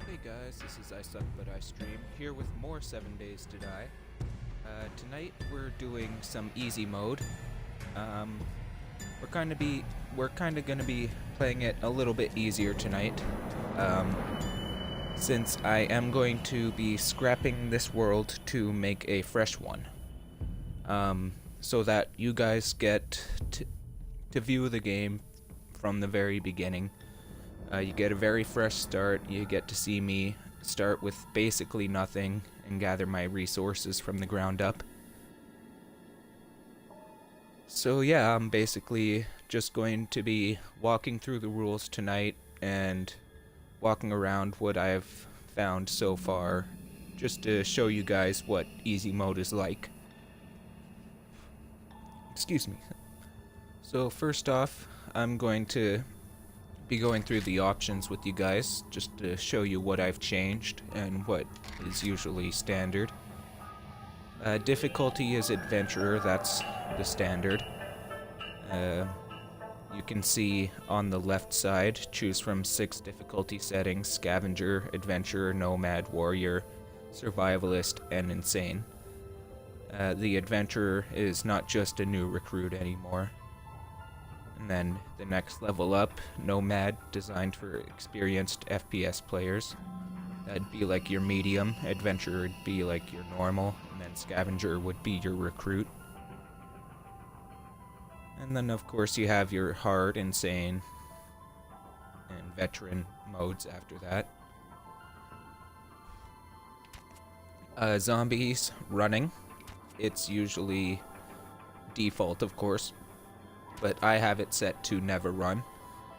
Hey guys, this is I Suck But I Stream, here with more 7 Days to Die. Tonight we're doing some easy mode. Um, we're kinda gonna be playing it a little bit easier tonight. Um, since I am going to be scrapping this world to make a fresh one. So that you guys get to view the game from the very beginning. You get a very fresh start. You get to see me start with basically nothing and gather my resources from the ground up. So yeah, I'm basically just going to be walking through the rules tonight and walking around what I've found so far, just to show you guys what easy mode is like. Excuse me. So first off, I'm going to be going through the options with you guys just to show you what I've changed and what is usually standard. Difficulty is adventurer, that's the standard. You can see on the left side, choose from 6 difficulty settings: scavenger, adventurer, nomad, warrior, survivalist, and insane. The adventurer is not just a new recruit anymore. And then the next level up, Nomad, designed for experienced FPS players. That'd be like your medium, Adventurer would be like your normal, and then Scavenger would be your recruit. And then of course you have your hard, insane, and veteran modes after that. Zombies running. It's usually default, of course, but I have it set to never run,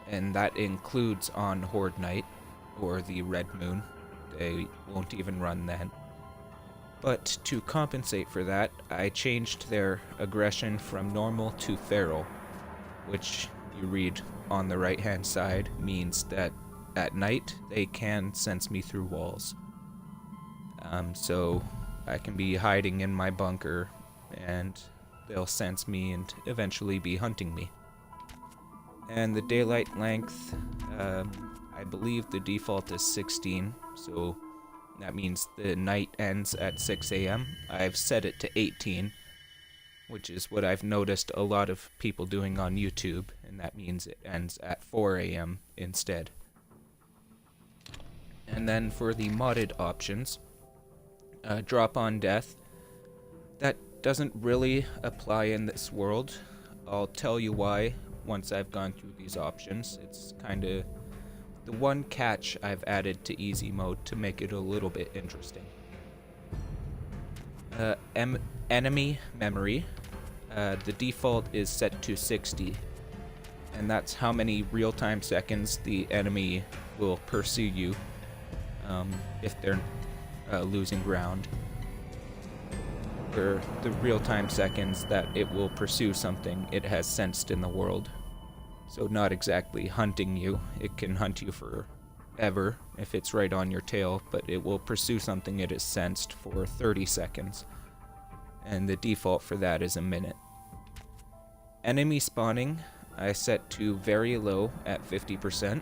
and that includes on Horde Night, or the Red Moon. They won't even run then. But to compensate for that, I changed their aggression from normal to feral, which you read on the right hand side means that at night they can sense me through walls. So I can be hiding in my bunker and they'll sense me and eventually be hunting me. And the daylight length, I believe the default is 16, so that means the night ends at 6 a.m. I've set it to 18, which is what I've noticed a lot of people doing on YouTube, and that means it ends at 4 a.m. instead. And then for the modded options, drop on death. That doesn't really apply in this world. I'll tell you why once I've gone through these options. It's kind of the one catch I've added to easy mode to make it a little bit interesting. Enemy memory. The default is set to 60, and that's how many real-time seconds the enemy will pursue you if they're losing ground. For the real-time seconds that it will pursue something it has sensed in the world. So not exactly hunting you. It can hunt you forever if it's right on your tail, but it will pursue something it has sensed for 30 seconds. And the default for that is a minute. Enemy spawning, I set to very low at 50%.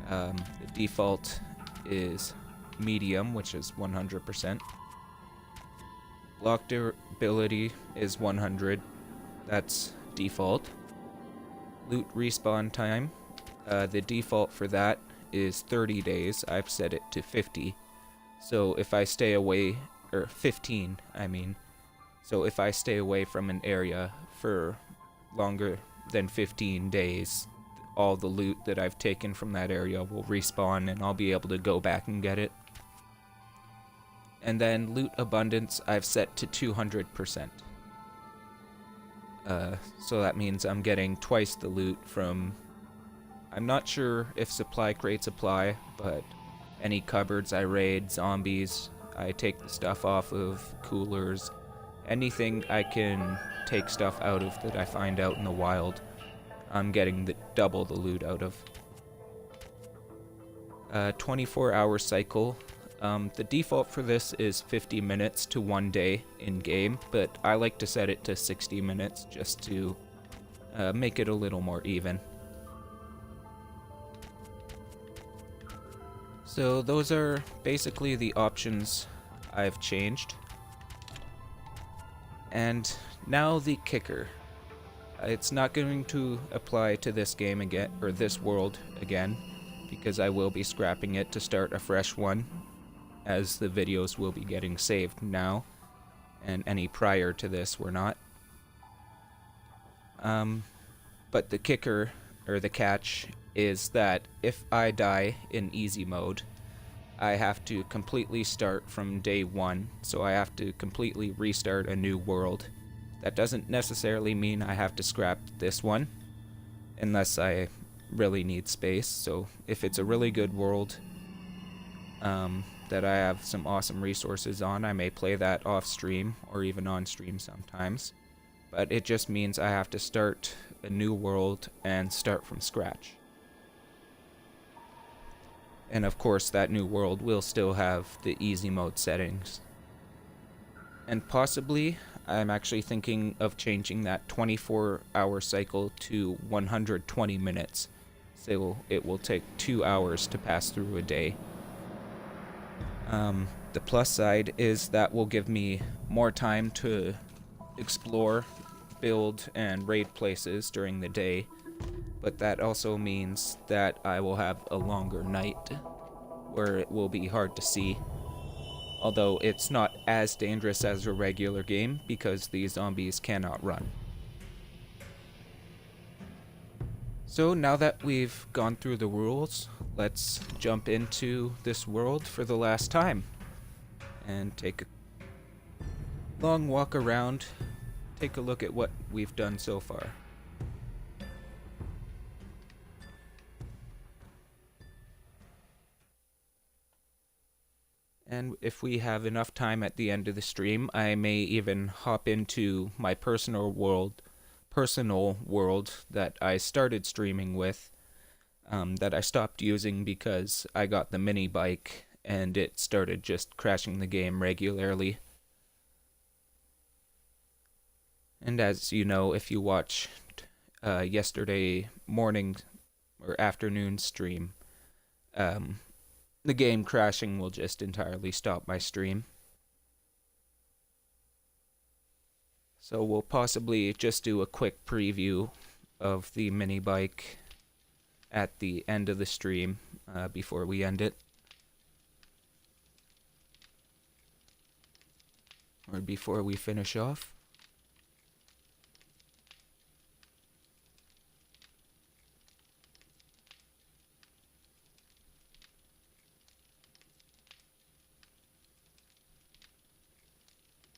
The default is medium, which is 100%. Block durability is 100, that's default. Loot respawn time, the default for that is 30 days, I've set it to 50. So if I stay away, or 15, I mean. So if I stay away from an area for longer than 15 days, all the loot that I've taken from that area will respawn and I'll be able to go back and get it. And then loot abundance I've set to 200%. So that means I'm getting twice the loot from... I'm not sure if supply crates apply, but any cupboards I raid, zombies, I take the stuff off of, coolers, anything I can take stuff out of that I find out in the wild, I'm getting double the loot out of. 24-hour cycle. The default for this is 50 minutes to 1 day in game, but I like to set it to 60 minutes just to make it a little more even. So those are basically the options I've changed. And now the kicker. It's not going to apply to this game again, or this world again, because I will be scrapping it to start a fresh one, as the videos will be getting saved now, and any prior to this were not. But the kicker, or the catch, is that if I die in easy mode, I have to completely start from day one, so I have to completely restart a new world. That doesn't necessarily mean I have to scrap this one, unless I really need space. So if it's a really good world that I have some awesome resources on, I may play that off stream, or even on stream sometimes. But it just means I have to start a new world and start from scratch. And of course that new world will still have the easy mode settings. And possibly, I'm actually thinking of changing that 24-hour cycle to 120 minutes. So it will take 2 hours to pass through a day. The plus side is that will give me more time to explore, build, and raid places during the day. But that also means that I will have a longer night, where it will be hard to see. Although it's not as dangerous as a regular game, because these zombies cannot run. So now that we've gone through the rules, let's jump into this world for the last time. And take a long walk around, take a look at what we've done so far. And if we have enough time at the end of the stream, I may even hop into my personal world that I started streaming with, that I stopped using because I got the mini bike and it started just crashing the game regularly. And as you know, if you watched yesterday morning or afternoon stream, the game crashing will just entirely stop my stream. So we'll possibly just do a quick preview of the mini bike at the end of the stream before we end it. Or before we finish off.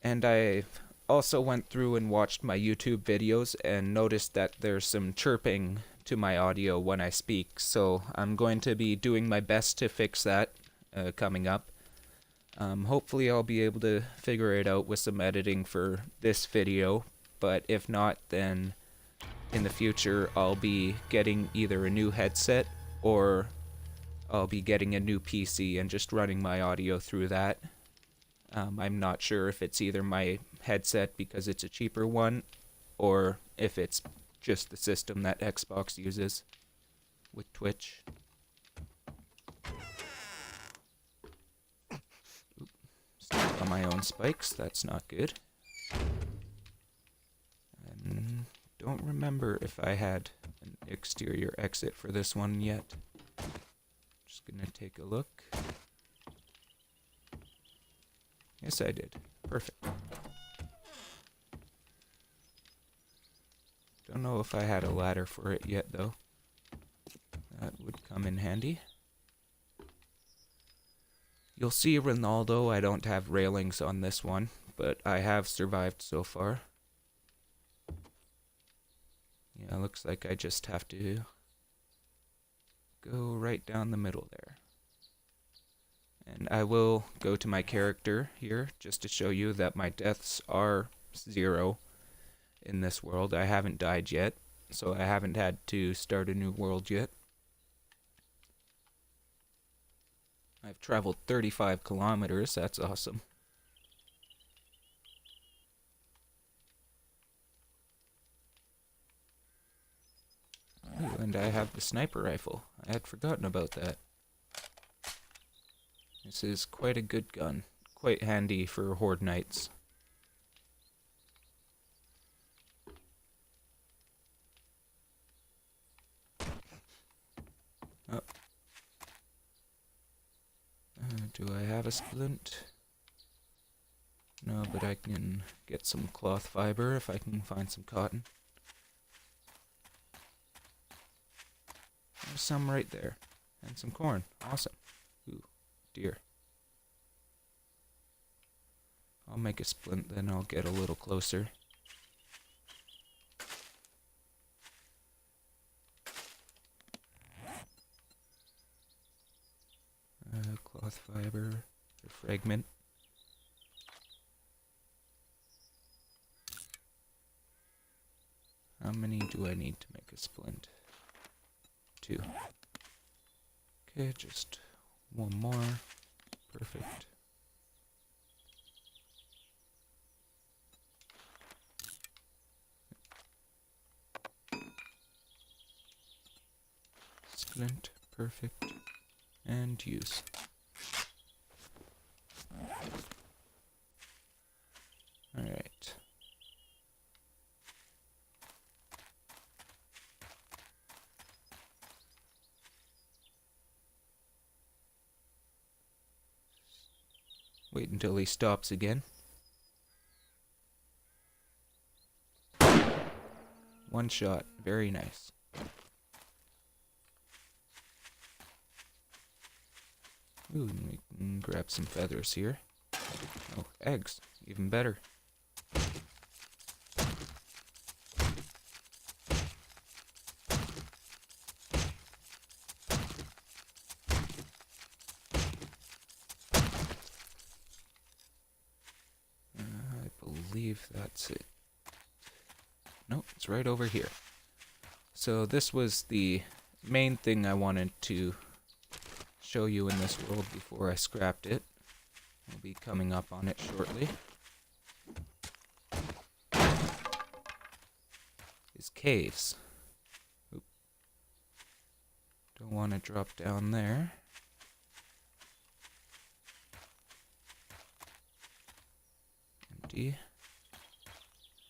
And I also went through and watched my YouTube videos and noticed that there's some chirping to my audio when I speak, so I'm going to be doing my best to fix that coming up. Hopefully I'll be able to figure it out with some editing for this video, but if not, then in the future I'll be getting either a new headset or I'll be getting a new PC and just running my audio through that. I'm not sure if it's either my headset because it's a cheaper one, or if it's just the system that Xbox uses with Twitch. Step on my own spikes, that's not good. And don't remember if I had an exterior exit for this one yet. Just gonna take a look. Yes, I did. Perfect. Don't know if I had a ladder for it yet, though. That would come in handy. You'll see, Ronaldo, I don't have railings on this one, but I have survived so far. Yeah, looks like I just have to go right down the middle there. And I will go to my character here, just to show you that my deaths are 0 in this world. I haven't died yet, so I haven't had to start a new world yet. I've traveled 35 kilometers, that's awesome. Ooh, and I have the sniper rifle. I had forgotten about that. This is quite a good gun. Quite handy for horde nights. Oh. Do I have a splint? No, but I can get some cloth fiber if I can find some cotton. There's some right there. And some corn. Awesome. Ooh, deer. I'll make a splint, then I'll get a little closer. Cloth fiber, or fragment. How many do I need to make a splint? 2. Okay, just one more. Perfect. Splint, perfect. And use. Alright. Wait until he stops again. One shot. Very nice. Ooh, and we can grab some feathers here. Oh, eggs. Even better. I believe that's it. Nope, it's right over here. So this was the main thing I wanted to show you in this world before I scrapped it. I'll be coming up on it shortly. Is caves. Oop. Don't want to drop down there. Empty.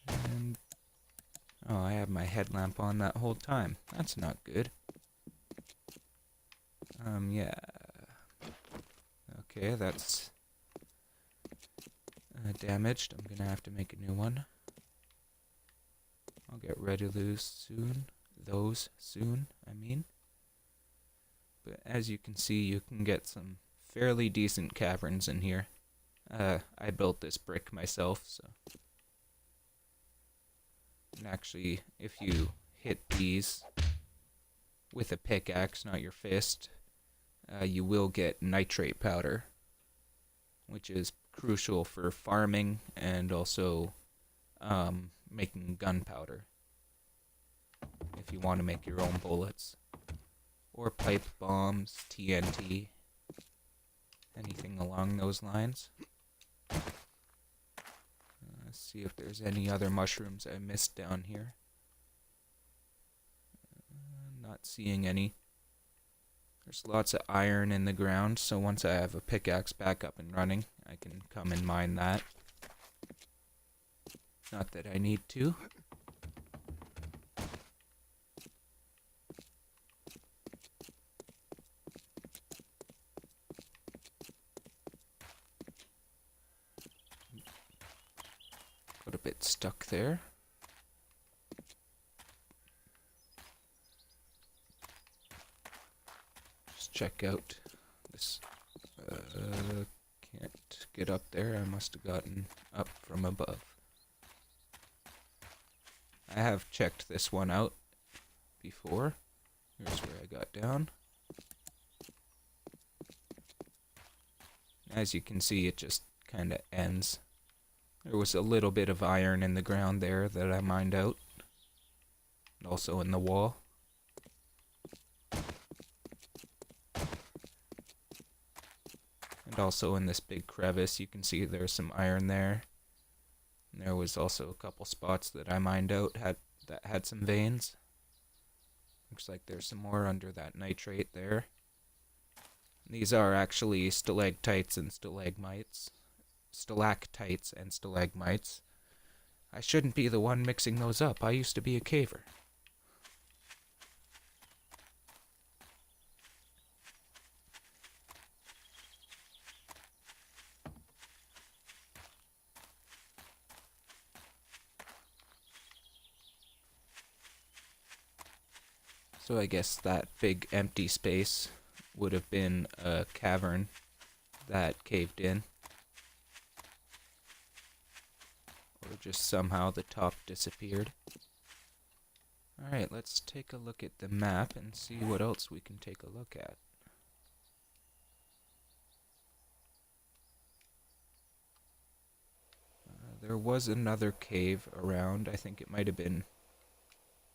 And oh, I have my headlamp on that whole time. That's not good. Yeah. Okay, that's damaged. I'm gonna have to make a new one. I'll get rid of those soon. I mean. But as you can see, you can get some fairly decent caverns in here. I built this brick myself, so. And actually, if you hit these with a pickaxe, not your fist, you will get nitrate powder, which is crucial for farming and also making gunpowder if you want to make your own bullets, or pipe bombs, TNT, anything along those lines. Let's see if there's any other mushrooms I missed down here. Not seeing any. There's lots of iron in the ground, so once I have a pickaxe back up and running, I can come and mine that. Not that I need to. Got a bit stuck there. Check out this. Can't get up there. I must have gotten up from above. I have checked this one out before. Here's where I got down. As you can see, it just kind of ends. There was a little bit of iron in the ground there that I mined out. And also in the wall. And also in this big crevice, you can see there's some iron there. And there was also a couple spots that I mined out that had some veins. Looks like there's some more under that nitrate there. These are actually stalactites and stalagmites. Stalactites and stalagmites. I shouldn't be the one mixing those up. I used to be a caver. So I guess that big empty space would have been a cavern that caved in. Or just somehow the top disappeared. Alright, let's take a look at the map and see what else we can take a look at. There was another cave around. I think it might have been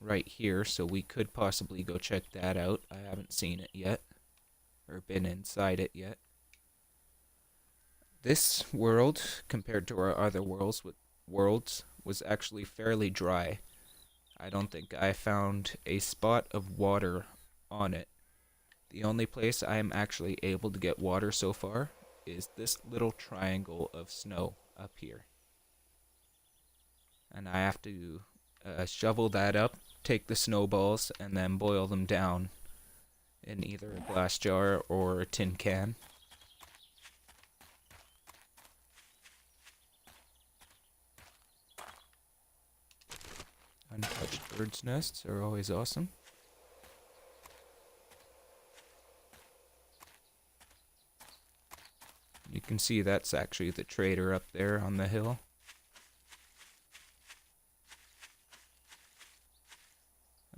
right here, so we could possibly go check that out. I haven't seen it yet, or been inside it yet. This world, compared to our other worlds, was actually fairly dry. I don't think I found a spot of water on it. The only place I am actually able to get water so far is this little triangle of snow up here. And I have to shovel that up, take the snowballs, and then boil them down in either a glass jar or a tin can. Untouched birds' nests are always awesome. You can see that's actually the trader up there on the hill.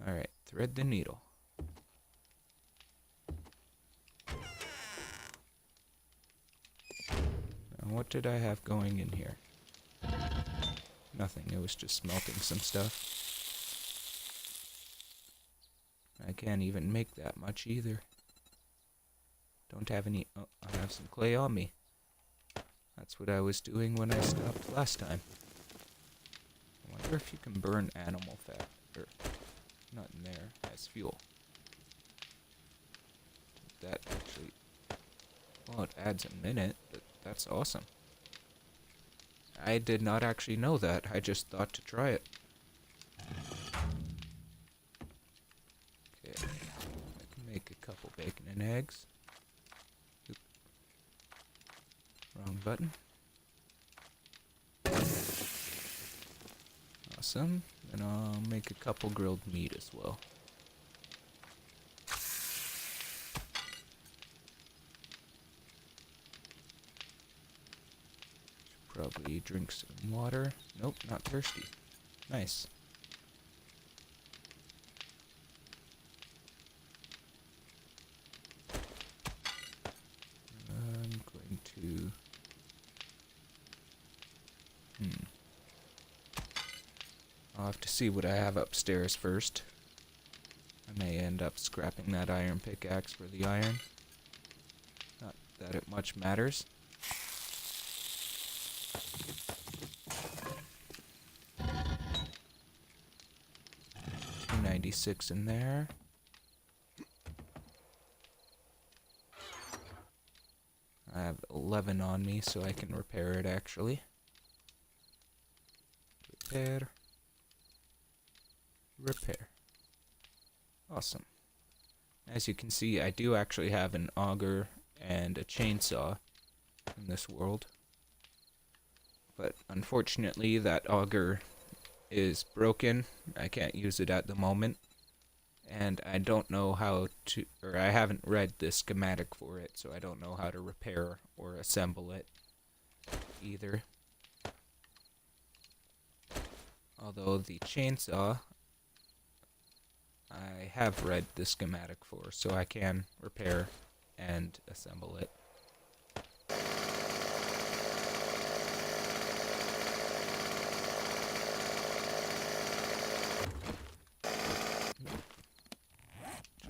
Alright, thread the needle. Now what did I have going in here? Nothing, it was just smelting some stuff. I can't even make that much either. Don't have any... Oh, I have some clay on me. That's what I was doing when I stopped last time. I wonder if you can burn animal fat. Or, not in there, as fuel. That actually... Well, it adds a minute, but that's awesome. I did not actually know that. I just thought to try it. Okay, I can make a couple bacon and eggs. Oop. Wrong button. Awesome. And I'll make a couple grilled meat as well. Probably drink some water. Nope, not thirsty. Nice. I'm going to... I'll have to see what I have upstairs first. I may end up scrapping that iron pickaxe for the iron. Not that it much matters. 96 in there. I have 11 on me, so I can repair it actually. Repair. Repair. Awesome. As you can see, I do actually have an auger and a chainsaw in this world. But unfortunately, that auger is broken. I can't use it at the moment. And I don't know how to, or I haven't read the schematic for it, so I don't know how to repair or assemble it either. Although the chainsaw, I have read the schematic for, so I can repair and assemble it.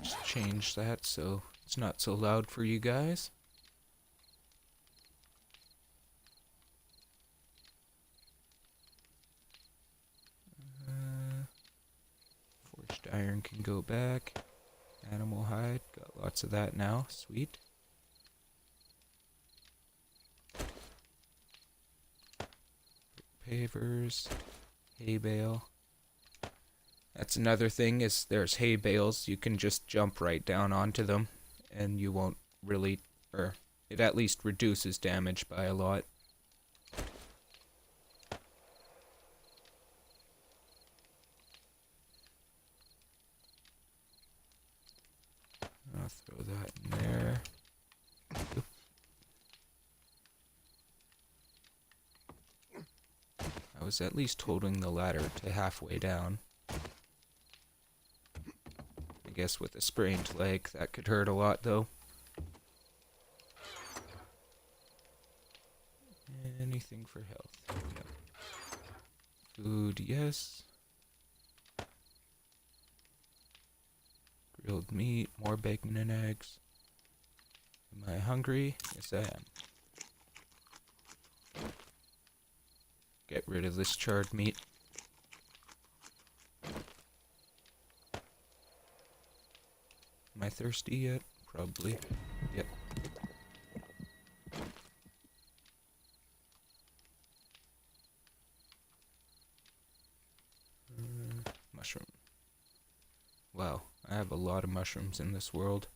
Just change that so it's not so loud for you guys. Forged iron can go back. Animal hide, got lots of that now, sweet. pavers, hay bale. That's another thing, is there's hay bales. You can just jump right down onto them and you won't really, or it at least reduces damage by a lot. I'll throw that in there. I was at least holding the ladder to halfway down. I guess with a sprained leg, that could hurt a lot, though. Anything for health. Yep. Food, yes. Grilled meat, more bacon and eggs. Am I hungry? Yes, I am. Get rid of this charred meat. Am I thirsty yet? Probably. Yep. Mushroom. Wow, I have a lot of mushrooms in this world.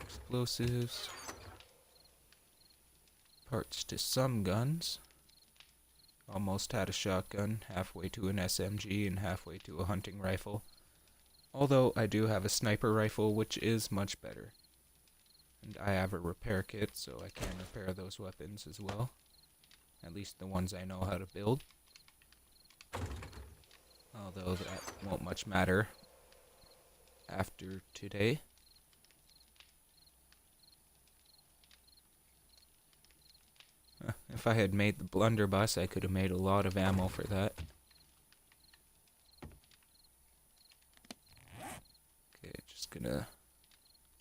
Explosives. Parts to some guns. Almost had a shotgun, halfway to an SMG, and halfway to a hunting rifle. Although I do have a sniper rifle, which is much better. And I have a repair kit, so I can repair those weapons as well. At least the ones I know how to build. Although that won't much matter after today. If I had made the blunderbuss, I could have made a lot of ammo for that. Okay, just gonna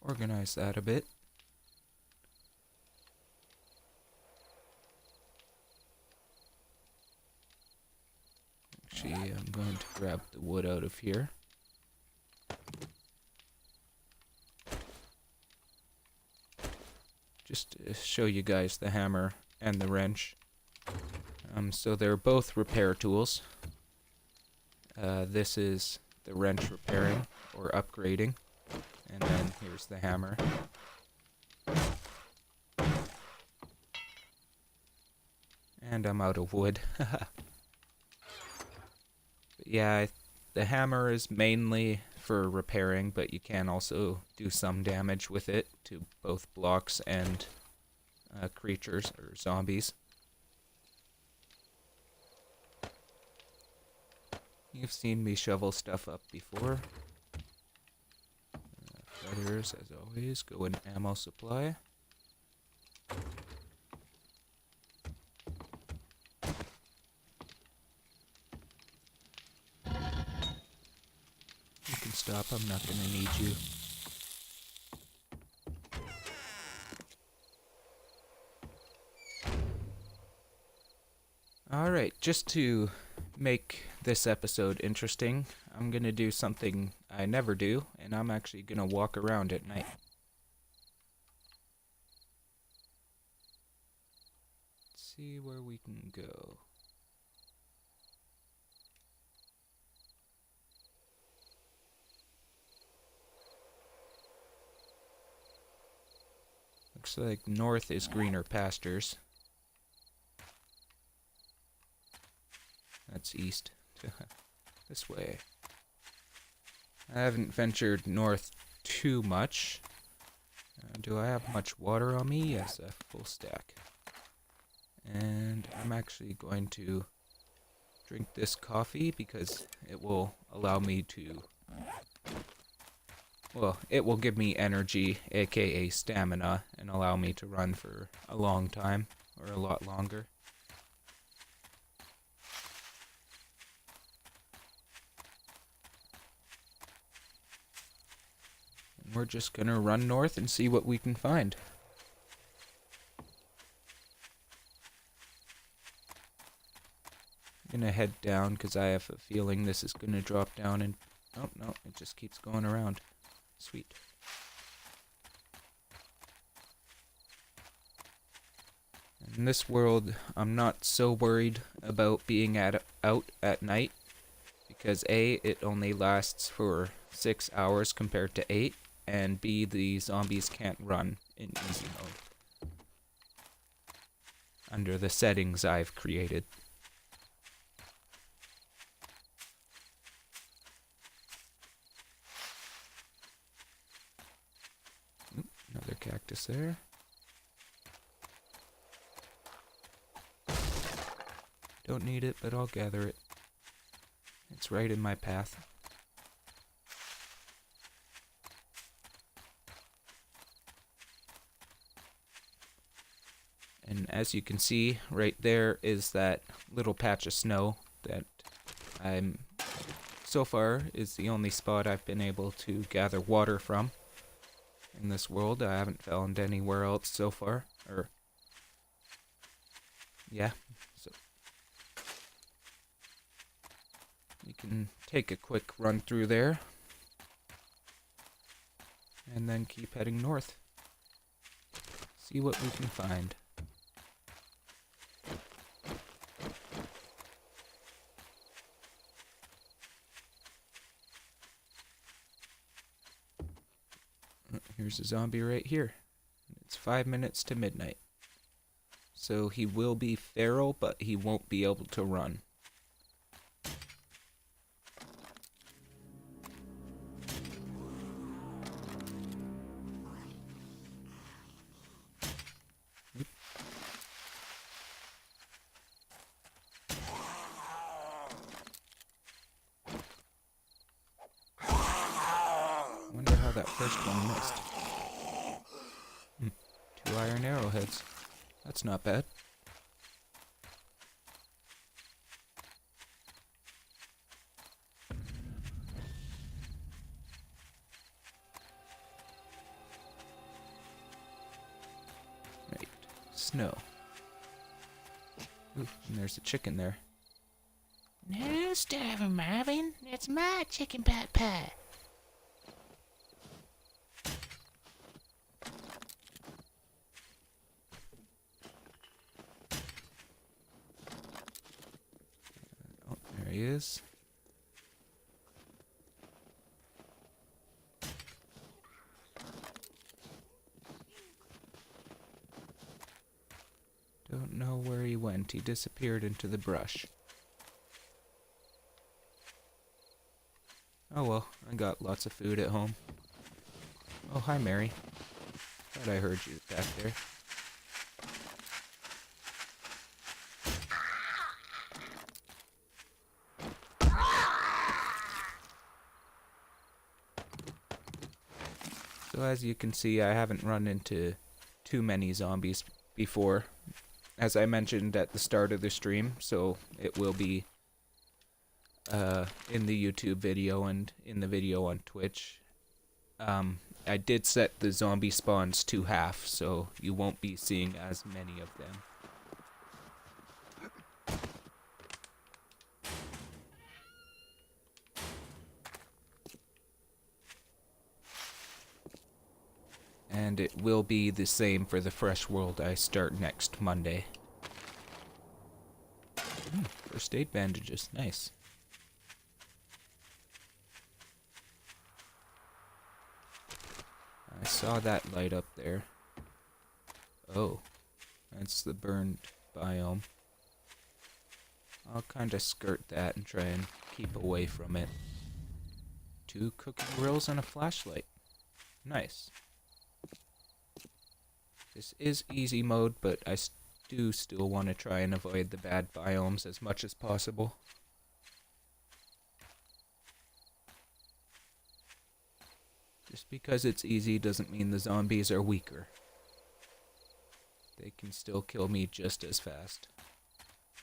organize that a bit. Actually, I'm going to grab the wood out of here. Just to show you guys the hammer and the wrench. So they're both repair tools. This is the wrench repairing or upgrading. And then here's the hammer. And I'm out of wood. But yeah, the hammer is mainly for repairing, but you can also do some damage with it to both blocks and creatures or zombies. You've seen me shovel stuff up before. Feathers, as always, go in ammo supply. You can stop, I'm not gonna need you. Alright, just to make this episode interesting, I'm gonna do something I never do, and I'm actually gonna walk around at night. Let's see where we can go. Looks like north is greener pastures. That's east. This way. I haven't ventured north too much. Do I have much water on me? Yes, a full stack. And I'm actually going to drink this coffee because it will allow me to... Well, it will give me energy, aka stamina, and allow me to run for a long time, or a lot longer. We're just gonna run north and see what we can find. I'm gonna head down because I have a feeling this is gonna drop down and... Oh, no, it just keeps going around. Sweet. In this world, I'm not so worried about being out at night, because A, it only lasts for 6 hours compared to 8, and B, the zombies can't run in easy mode under the settings I've created. Oop, another cactus there. Don't need it, but I'll gather it. It's right in my path. And as you can see, right there is that little patch of snow that so far is the only spot I've been able to gather water from in this world. I haven't found anywhere else so far. So you can take a quick run through there and then keep heading north. See what we can find. Here's a zombie right here. It's 5 minutes to midnight. So he will be feral, but he won't be able to run. Wonder how that first one missed. 2 iron arrowheads. That's not bad. Right. Snow. Ooh, and there's a chicken there. No starving, Marvin. It's my chicken pot pie. Oh, there he is. Don't know where he went. He disappeared into the brush. Oh well, I got lots of food at home. Oh, hi Mary. Thought I heard you back there. So as you can see, I haven't run into too many zombies before, as I mentioned at the start of the stream, so it will be in the YouTube video and in the video on Twitch. I did set the zombie spawns to half, so you won't be seeing as many of them. And it will be the same for the fresh world I start next Monday. First aid bandages, nice. I saw that light up there. Oh, that's the burned biome. I'll kinda skirt that and try and keep away from it. 2 cooking grills and a flashlight. Nice. This is easy mode, but I do still want to try and avoid the bad biomes as much as possible. Just because it's easy doesn't mean the zombies are weaker. They can still kill me just as fast.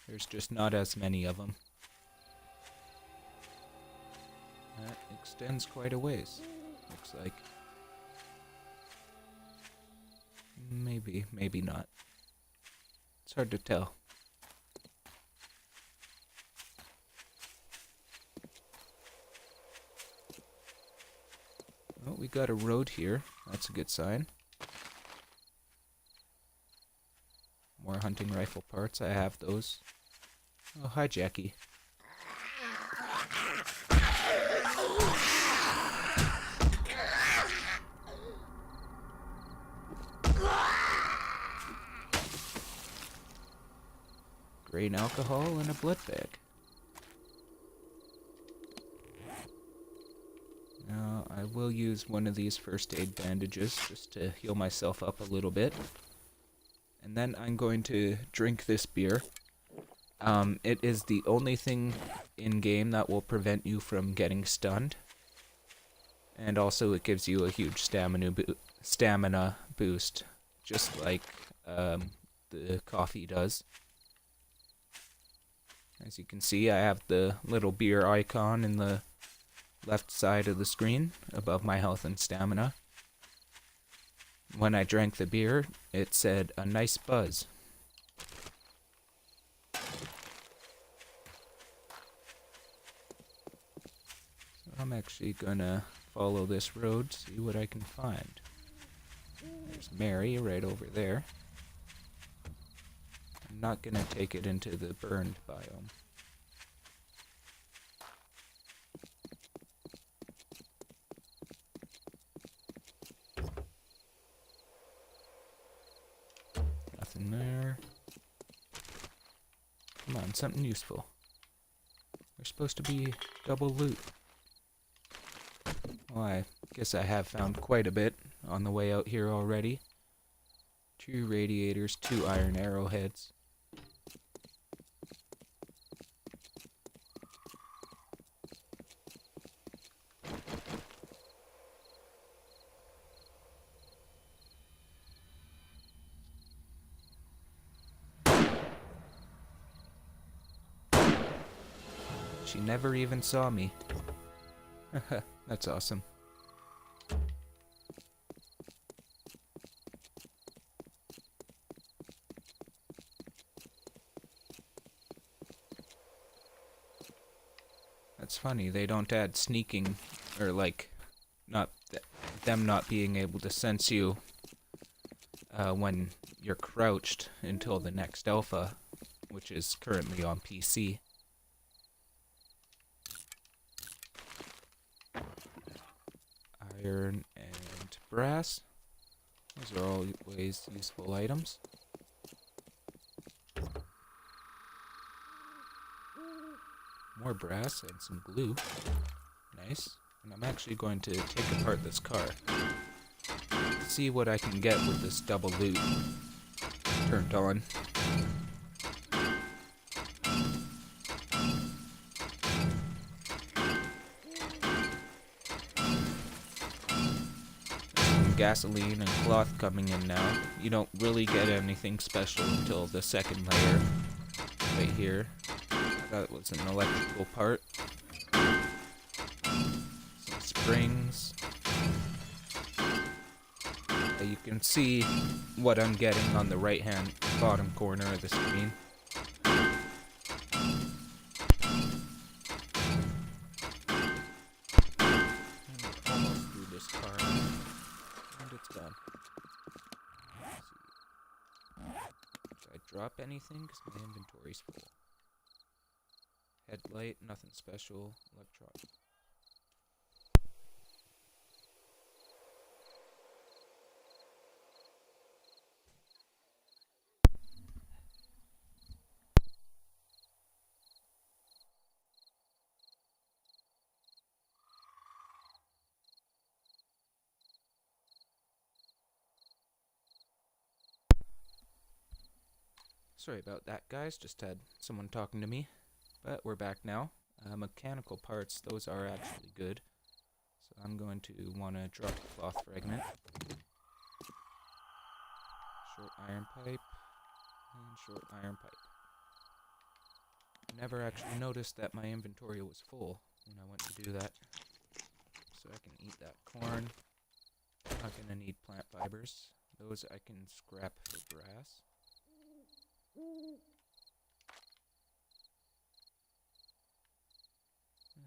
There's just not as many of them. That extends quite a ways, looks like. Maybe, maybe not. It's hard to tell. Oh, we got a road here. That's a good sign. More hunting rifle parts. I have those. Oh, hi, Jackie. Grain alcohol and a blood bag. Now, I will use one of these first aid bandages just to heal myself up a little bit. And then I'm going to drink this beer. It is the only thing in-game that will prevent you from getting stunned. And also it gives you a huge stamina boost, just like the coffee does. As you can see, I have the little beer icon in the left side of the screen above my health and stamina. When I drank the beer, it said a nice buzz. So I'm actually gonna follow this road, see what I can find. There's Mary right over there. I'm not gonna take it into the burned biome. Nothing there. Come on, something useful. There's supposed to be double loot. Well, I guess I have found quite a bit on the way out here already. 2 radiators, 2 iron arrowheads. She never even saw me. That's awesome. That's funny, they don't add sneaking, or like, them not being able to sense you when you're crouched until the next alpha, which is currently on PC. Iron and brass. Those are always useful items. More brass and some glue. Nice. And I'm actually going to take apart this car. See what I can get with this double loot turned on. Gasoline and cloth coming in now. You don't really get anything special until the second layer right here. That was an electrical part. Some springs. You can see what I'm getting on the right hand bottom corner of the screen. Almost through this car. And it's gone. Did I drop anything? Because my inventory's full. Headlight, nothing special. Electronic. Sorry about that, guys. Just had someone talking to me. But we're back now. Mechanical parts, those are actually good. So I'm going to want to drop the cloth fragment. Short iron pipe. And short iron pipe. I never actually noticed that my inventory was full when I went to do that. So I can eat that corn. Not going to need plant fibers. Those I can scrap for brass.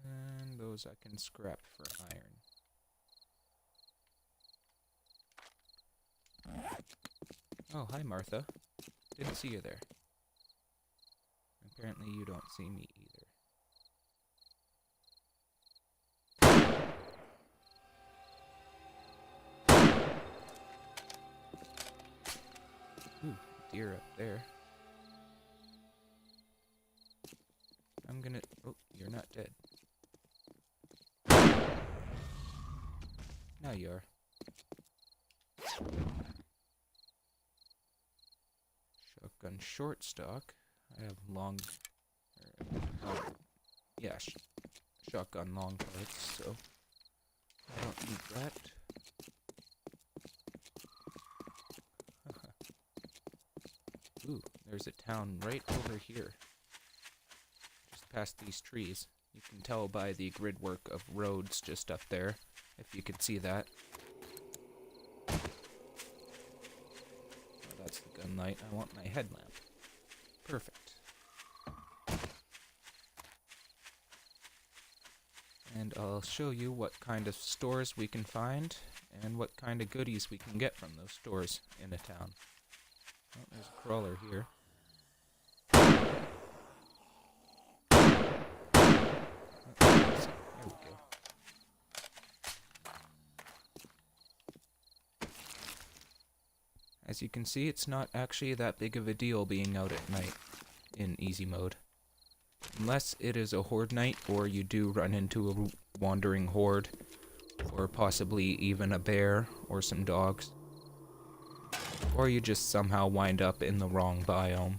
And those I can scrap for iron. Oh, hi, Martha. Didn't see you there. Apparently you don't see me either. Ooh, deer up there. I'm gonna... Oh, you're not dead. Now you are. Shotgun short stock. I have long... yeah, shotgun long parts, so... I don't need that. Ooh, there's a town right over here. Just past these trees. You can tell by the grid work of roads just up there, if you could see that. Oh, that's the gun light. I want my headlamp. Perfect. And I'll show you what kind of stores we can find and what kind of goodies we can get from those stores in a town. Oh, there's a crawler here. Oh, there we go. As you can see, it's not actually that big of a deal being out at night in easy mode. Unless it is a horde night, or you do run into a wandering horde, or possibly even a bear, or some dogs. Or you just somehow wind up in the wrong biome.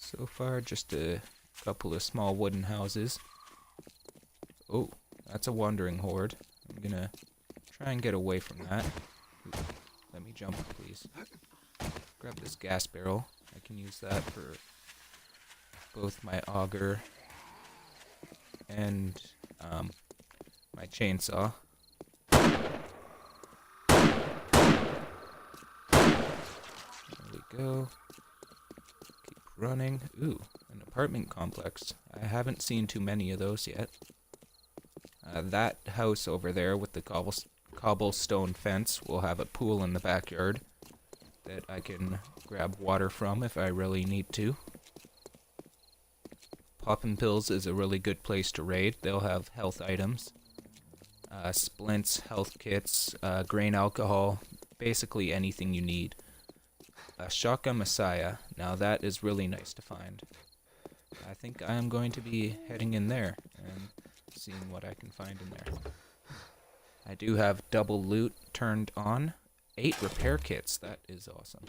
So far, just a couple of small wooden houses. Oh, that's a wandering horde. I'm gonna try and get away from that. Ooh, let me jump, please. Grab this gas barrel. I can use that for both my auger and my chainsaw. There we go. Keep running. Ooh, an apartment complex. I haven't seen too many of those yet. That house over there with the cobblestone fence will have a pool in the backyard that I can grab water from if I really need to. Poppin' Pills is a really good place to raid. They'll have health items. Splints, health kits, grain alcohol, basically anything you need. Shotgun Messiah. Now that is really nice to find. I think I am going to be heading in there and seeing what I can find in there. I do have double loot turned on. 8 repair kits. That is awesome.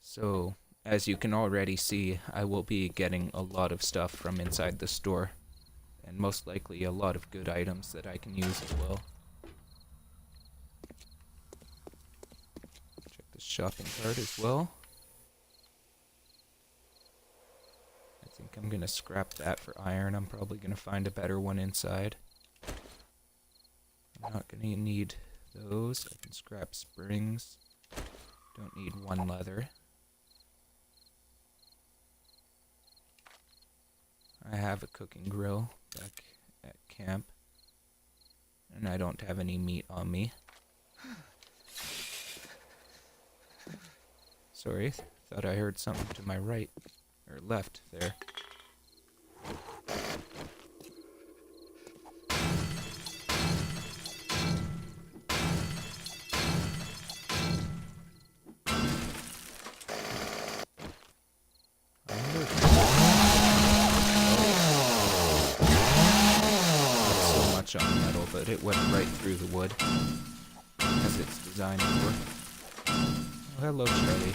So, as you can already see, I will be getting a lot of stuff from inside the store. And most likely a lot of good items that I can use as well. Check the shopping cart as well. I think I'm gonna scrap that for iron. I'm probably gonna find a better one inside. I'm not gonna need those. I can scrap springs. Don't need one leather. I have a cooking grill back at camp. And I don't have any meat on me. Sorry, thought I heard something to my right. Or left there. On metal, but it went right through the wood as it's designed for. Oh, hello, Charlie.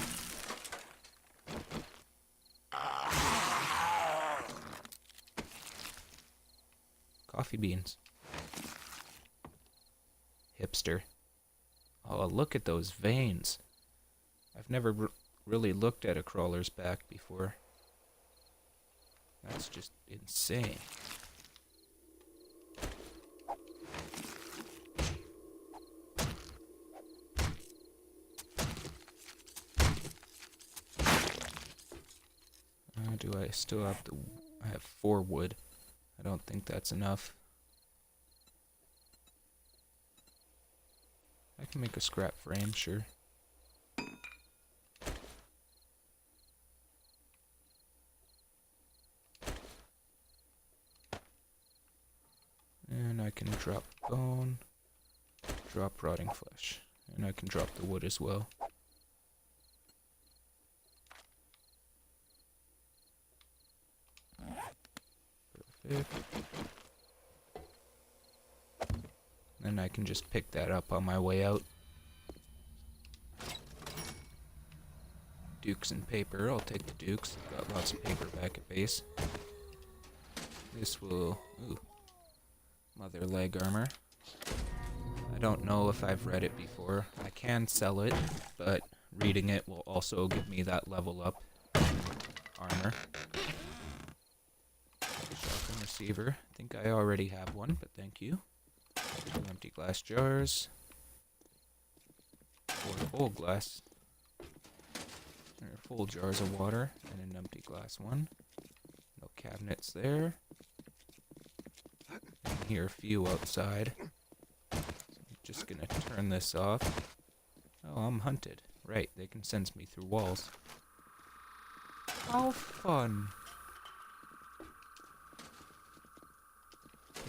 Coffee beans. Hipster. Oh, look at those veins. I've never really looked at a crawler's back before. That's just insane. I still have I have 4 wood. I don't think that's enough. I can make a scrap frame, sure. And I can drop bone, drop rotting flesh, and I can drop the wood as well. Perfect. Then I can just pick that up on my way out. Dukes and paper, I'll take the dukes. Got lots of paper back at base. This will, ooh, mother leg armor. I don't know if I've read it before. I can sell it, but reading it will also give me that level up armor. Shotgun receiver. I think I already have one, but thank you. 2 empty glass jars. 4 full glass. Or full jars of water, and an empty glass one. No cabinets there. I can hear a few outside. So I'm just gonna turn this off. Oh, I'm hunted. Right, they can sense me through walls. How fun!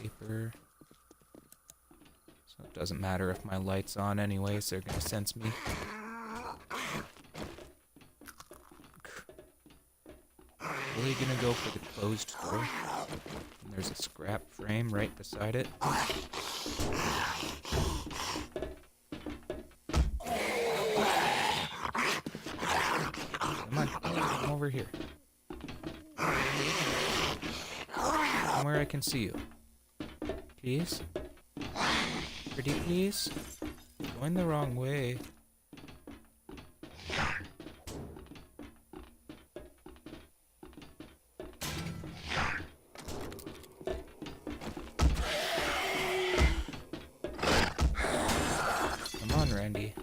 Paper. So it doesn't matter if my light's on anyways, they're gonna sense me. Really gonna go for the closed door? And there's a scrap frame right beside it. Come on, come over here. Somewhere I can see you. Please? Pretty please? Going the wrong way. Come on, Randy.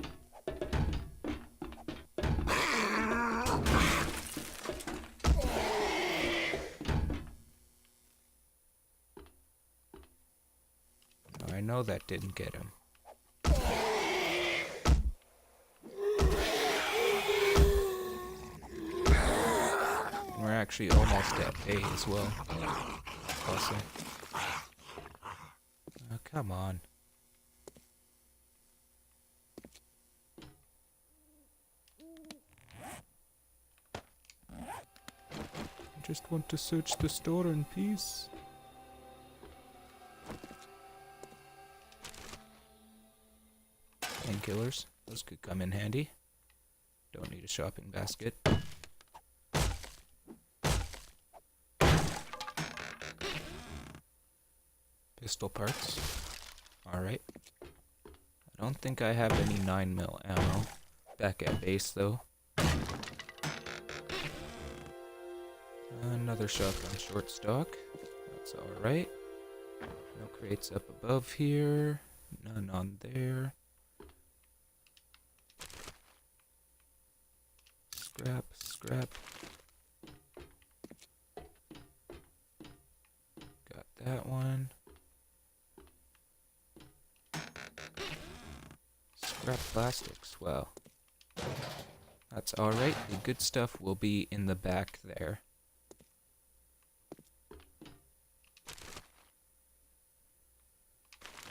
I know that didn't get him. And we're actually almost at bay as well. Awesome. Oh, come on. I just want to search the store in peace. Painkillers. Those could come in handy. Don't need a shopping basket. Pistol parts. Alright. I don't think I have any 9mm ammo. Back at base though. Another shotgun short stock. That's alright. No crates up above here. None on there. Scrap, scrap. Got that one. Scrap plastics, well. That's alright, the good stuff will be in the back there.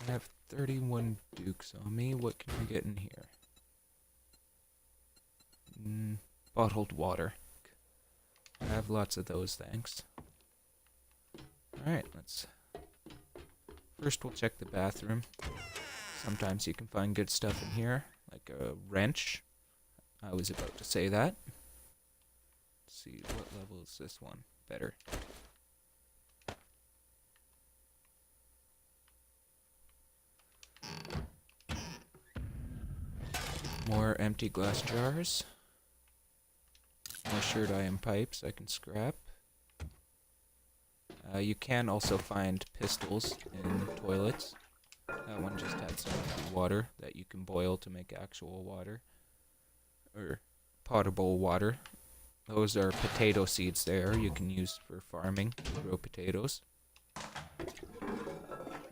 I have 31 dukes on me, what can we get in here? Bottled water. I have lots of those, thanks. Alright, first we'll check the bathroom. Sometimes you can find good stuff in here, like a wrench. I was about to say that. Let's see, what level is this one? Better. More empty glass jars. More shirt iron pipes I can scrap. You can also find pistols in toilets. That one just had some water that you can boil to make actual water. Or potable water. Those are potato seeds there you can use for farming, grow potatoes.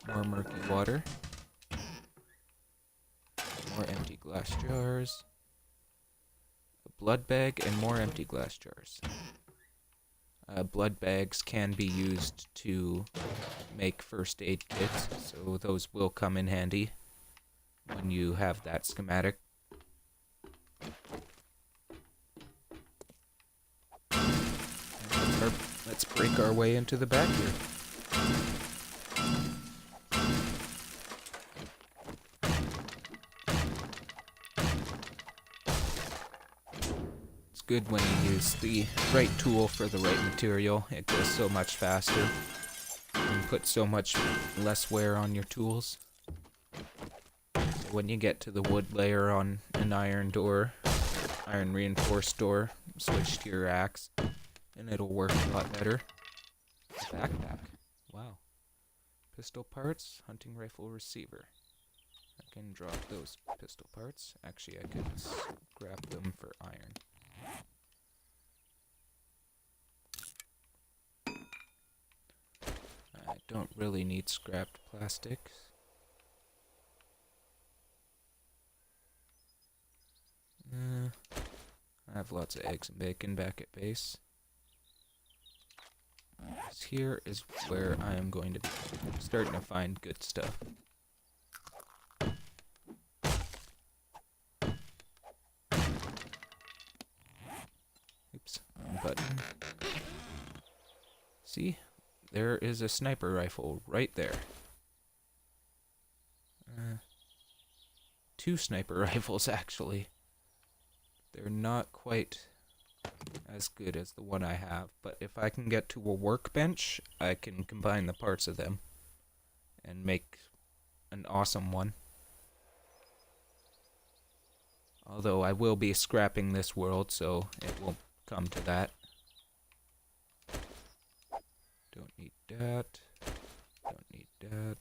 More murky water. More empty glass jars. A blood bag and more empty glass jars. Blood bags can be used to make first aid kits, so those will come in handy when you have that schematic. Let's break our way into the back here. It's good when you use the right tool for the right material. It goes so much faster and put so much less wear on your tools. So when you get to the wood layer on an iron door, iron reinforced door, switch to your axe, and it'll work a lot better. Backpack. Wow. Pistol parts, hunting rifle receiver. I can drop those pistol parts. Actually, I could scrap them for iron. I don't really need scrapped plastics. I have lots of eggs and bacon back at base. Here is where I am going to be starting to find good stuff. Oops, wrong button. See? There is a sniper rifle right there. Two sniper rifles, actually. They're not quite as good as the one I have, but if I can get to a workbench, I can combine the parts of them and make an awesome one. Although I will be scrapping this world, so it will come to that. Don't need that. Don't need that.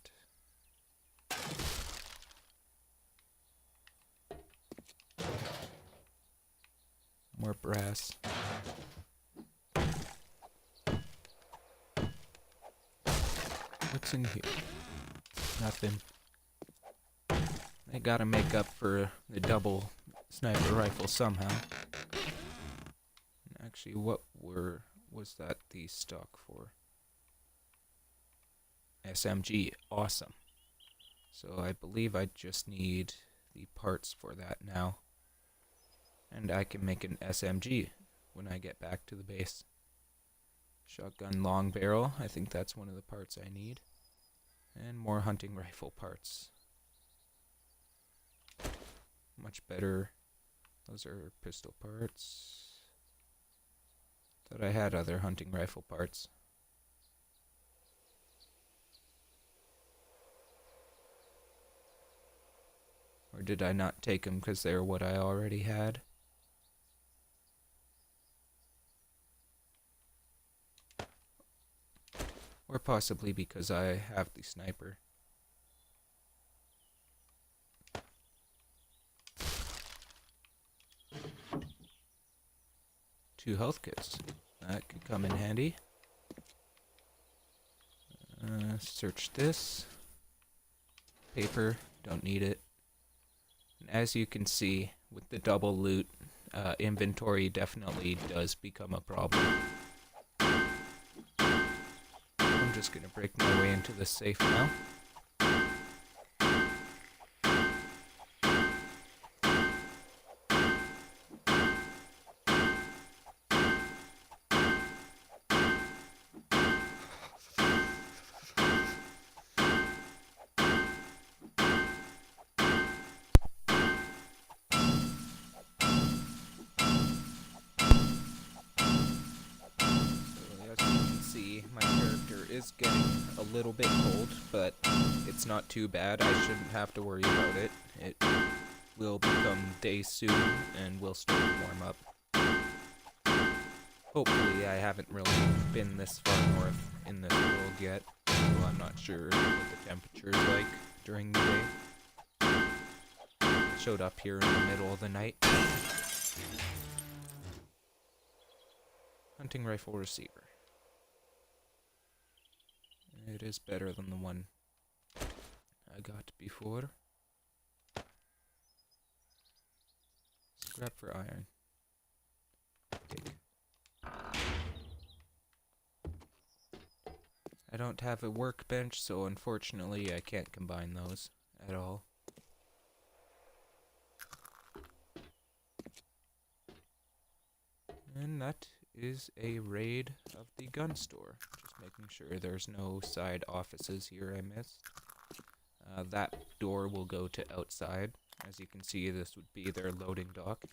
More brass. What's in here? Nothing. I gotta make up for the double sniper rifle somehow. And actually, what was that the stock for? SMG. Awesome. So I believe I just need the parts for that now. And I can make an SMG when I get back to the base. Shotgun long barrel, I think that's one of the parts I need. And more hunting rifle parts. Much better. Those are pistol parts. Thought I had other hunting rifle parts. Or did I not take them because they're what I already had? Or possibly because I have the sniper. Two health kits. That could come in handy. Search this. Paper. Don't need it. And as you can see, with the double loot, inventory definitely does become a problem. I'm just gonna break my way into the safe now. My character is getting a little bit cold, but it's not too bad. I shouldn't have to worry about it. It will become day soon, and will start to warm up. Hopefully, I haven't really been this far north in this world yet, so I'm not sure what the temperature is like during the day. I showed up here in the middle of the night. Hunting rifle receiver. It is better than the one I got before. Scrap for iron. Take. I don't have a workbench, so unfortunately I can't combine those at all. And that is a raid of the gun store. Just making sure there's no side offices here I missed. That door will go to outside. As you can see, this would be their loading dock.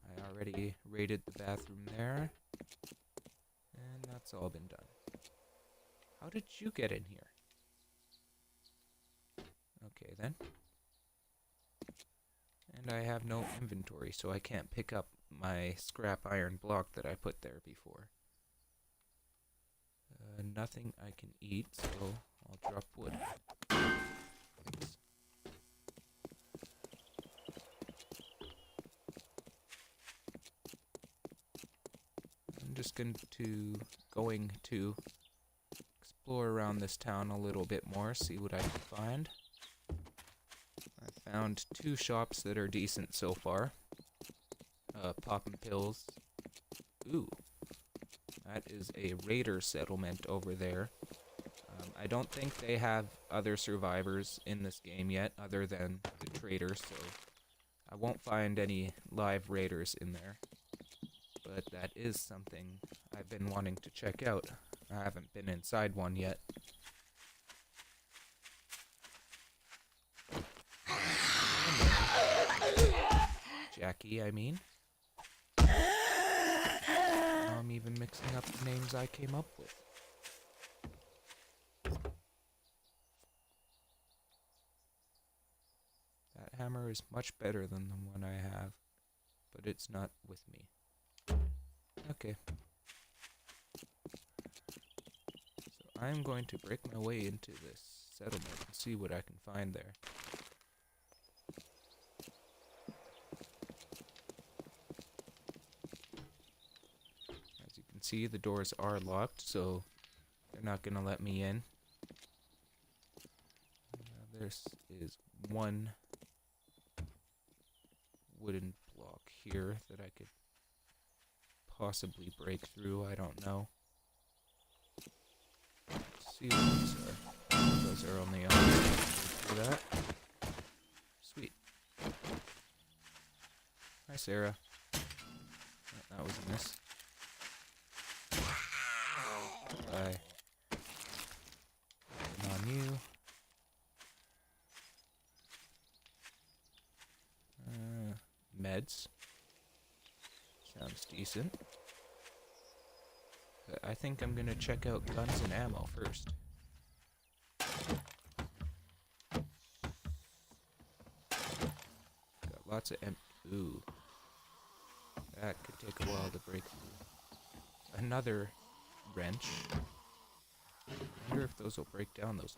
I already raided the bathroom there. And that's all been done. How did you get in here? Okay then. And I have no inventory, so I can't pick up my scrap iron block that I put there before. Nothing I can eat, so I'll drop wood. Thanks. I'm just going to explore around this town a little bit more, see what I can find. I found 2 shops that are decent so far. Poppin' pills. Ooh. That is a raider settlement over there. I don't think they have other survivors in this game yet, other than the traders, so I won't find any live raiders in there. But that is something I've been wanting to check out. I haven't been inside one yet. Jackie, I mean. Now I'm even mixing up the names I came up with. That hammer is much better than the one I have, but it's not with me. Okay. So I'm going to break my way into this settlement and see what I can find there. As you can see, the doors are locked, so they're not going to let me in. This is one wooden block here that I could possibly break through. I don't know. Let's see what these are. Those are only on through that. Sweet. Hi, Sarah. Oh, that was a miss. Bye. On you. Meds. Sounds decent. But I think I'm gonna check out guns and ammo first. Got lots of ooh. That could take a while to break through. Another wrench. I wonder if those will break down those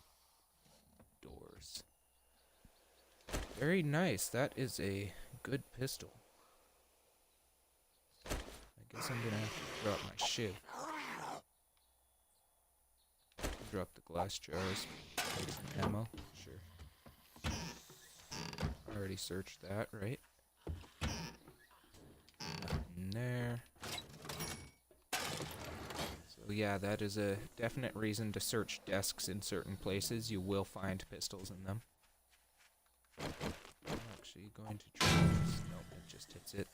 doors. Very nice. That is a good pistol. I guess I'm gonna have to drop my shiv. Drop the glass jars. Take some ammo. Sure. Already searched that, right? Nothing there. So yeah, that is a definite reason to search desks in certain places. You will find pistols in them. I'm actually going to try this. Nope, it just hits it.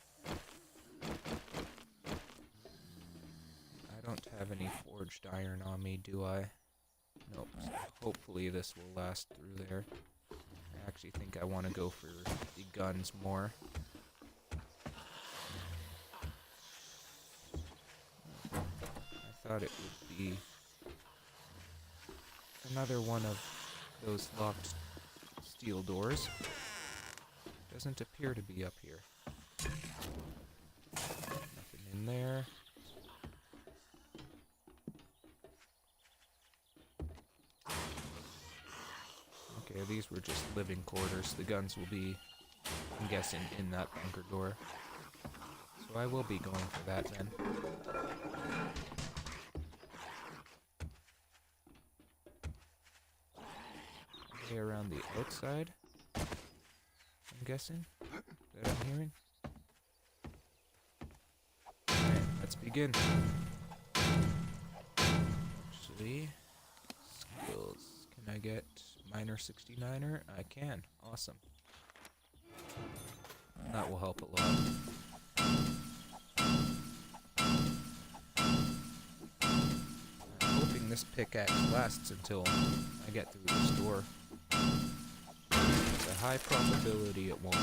I don't have any forged iron on me, do I? Nope, so hopefully this will last through there. I actually think I want to go for the guns more. I thought it would be another one of those locked steel doors. Doesn't appear to be up here. Nothing in there. Okay, these were just living quarters. The guns will be, I'm guessing, in that bunker door. So So I will be going for that then. Okay, around the outside, I'm guessing, that I'm hearing. Alright, let's begin. Actually, skills. Can I get minor 69er? I can. Awesome. That will help a lot. I'm hoping this pickaxe lasts until I get through this door. There's a high probability it won't.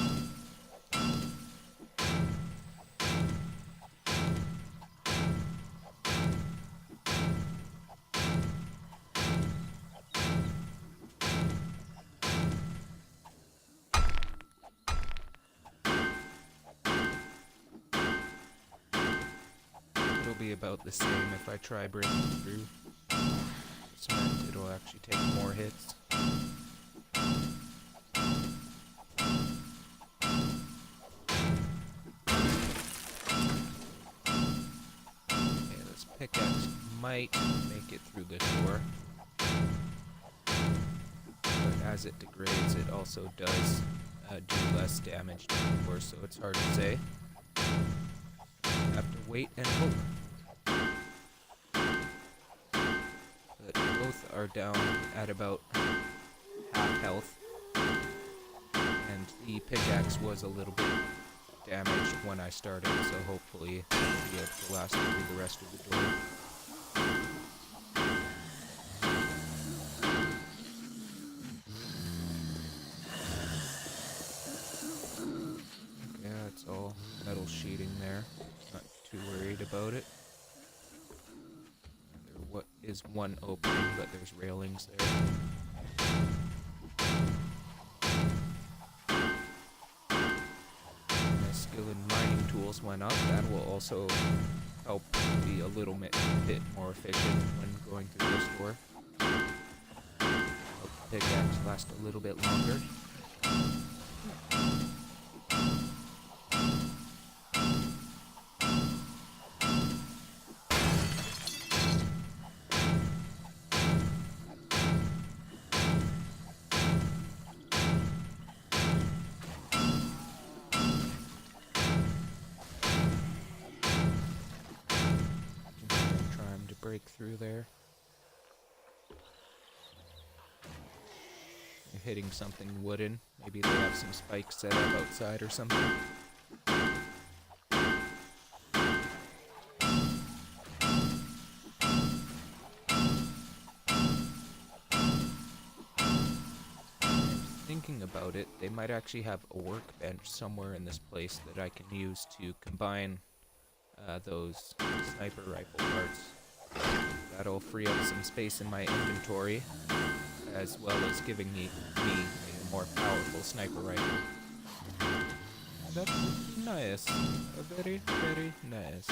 It'll be about the same if I try breaking through. Cement, it'll actually take more hits. Okay, this pickaxe might make it through this door. But as it degrades, it also does do less damage to the door, so it's hard to say. Have to wait and hope. But both are down at about half health. And the pickaxe was a little bit damaged when I started, so hopefully it'll be able to last through the rest of the door. Okay, that's all metal sheeting there. Not too worried about it. There is one opening, but there's railings there. My skill in mining tools went up. That will also help be a little bit more efficient when going through this door. Help the pickaxe last a little bit longer. Break through there. You're hitting something wooden. Maybe they have some spikes set up outside or something. Thinking about it, they might actually have a workbench somewhere in this place that I can use to combine those sniper rifle parts. That'll free up some space in my inventory, as well as giving me a more powerful sniper rifle. That's nice. Very, very nice.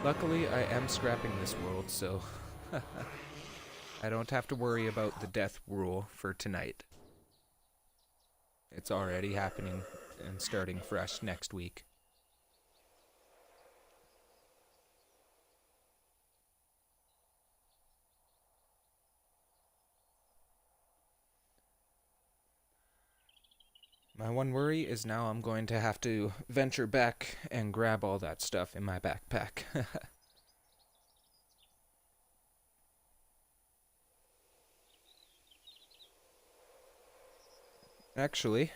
Luckily, I am scrapping this world, so I don't have to worry about the death rule for tonight. It's already happening and starting fresh next week. My one worry is now I'm going to have to venture back and grab all that stuff in my backpack. Actually,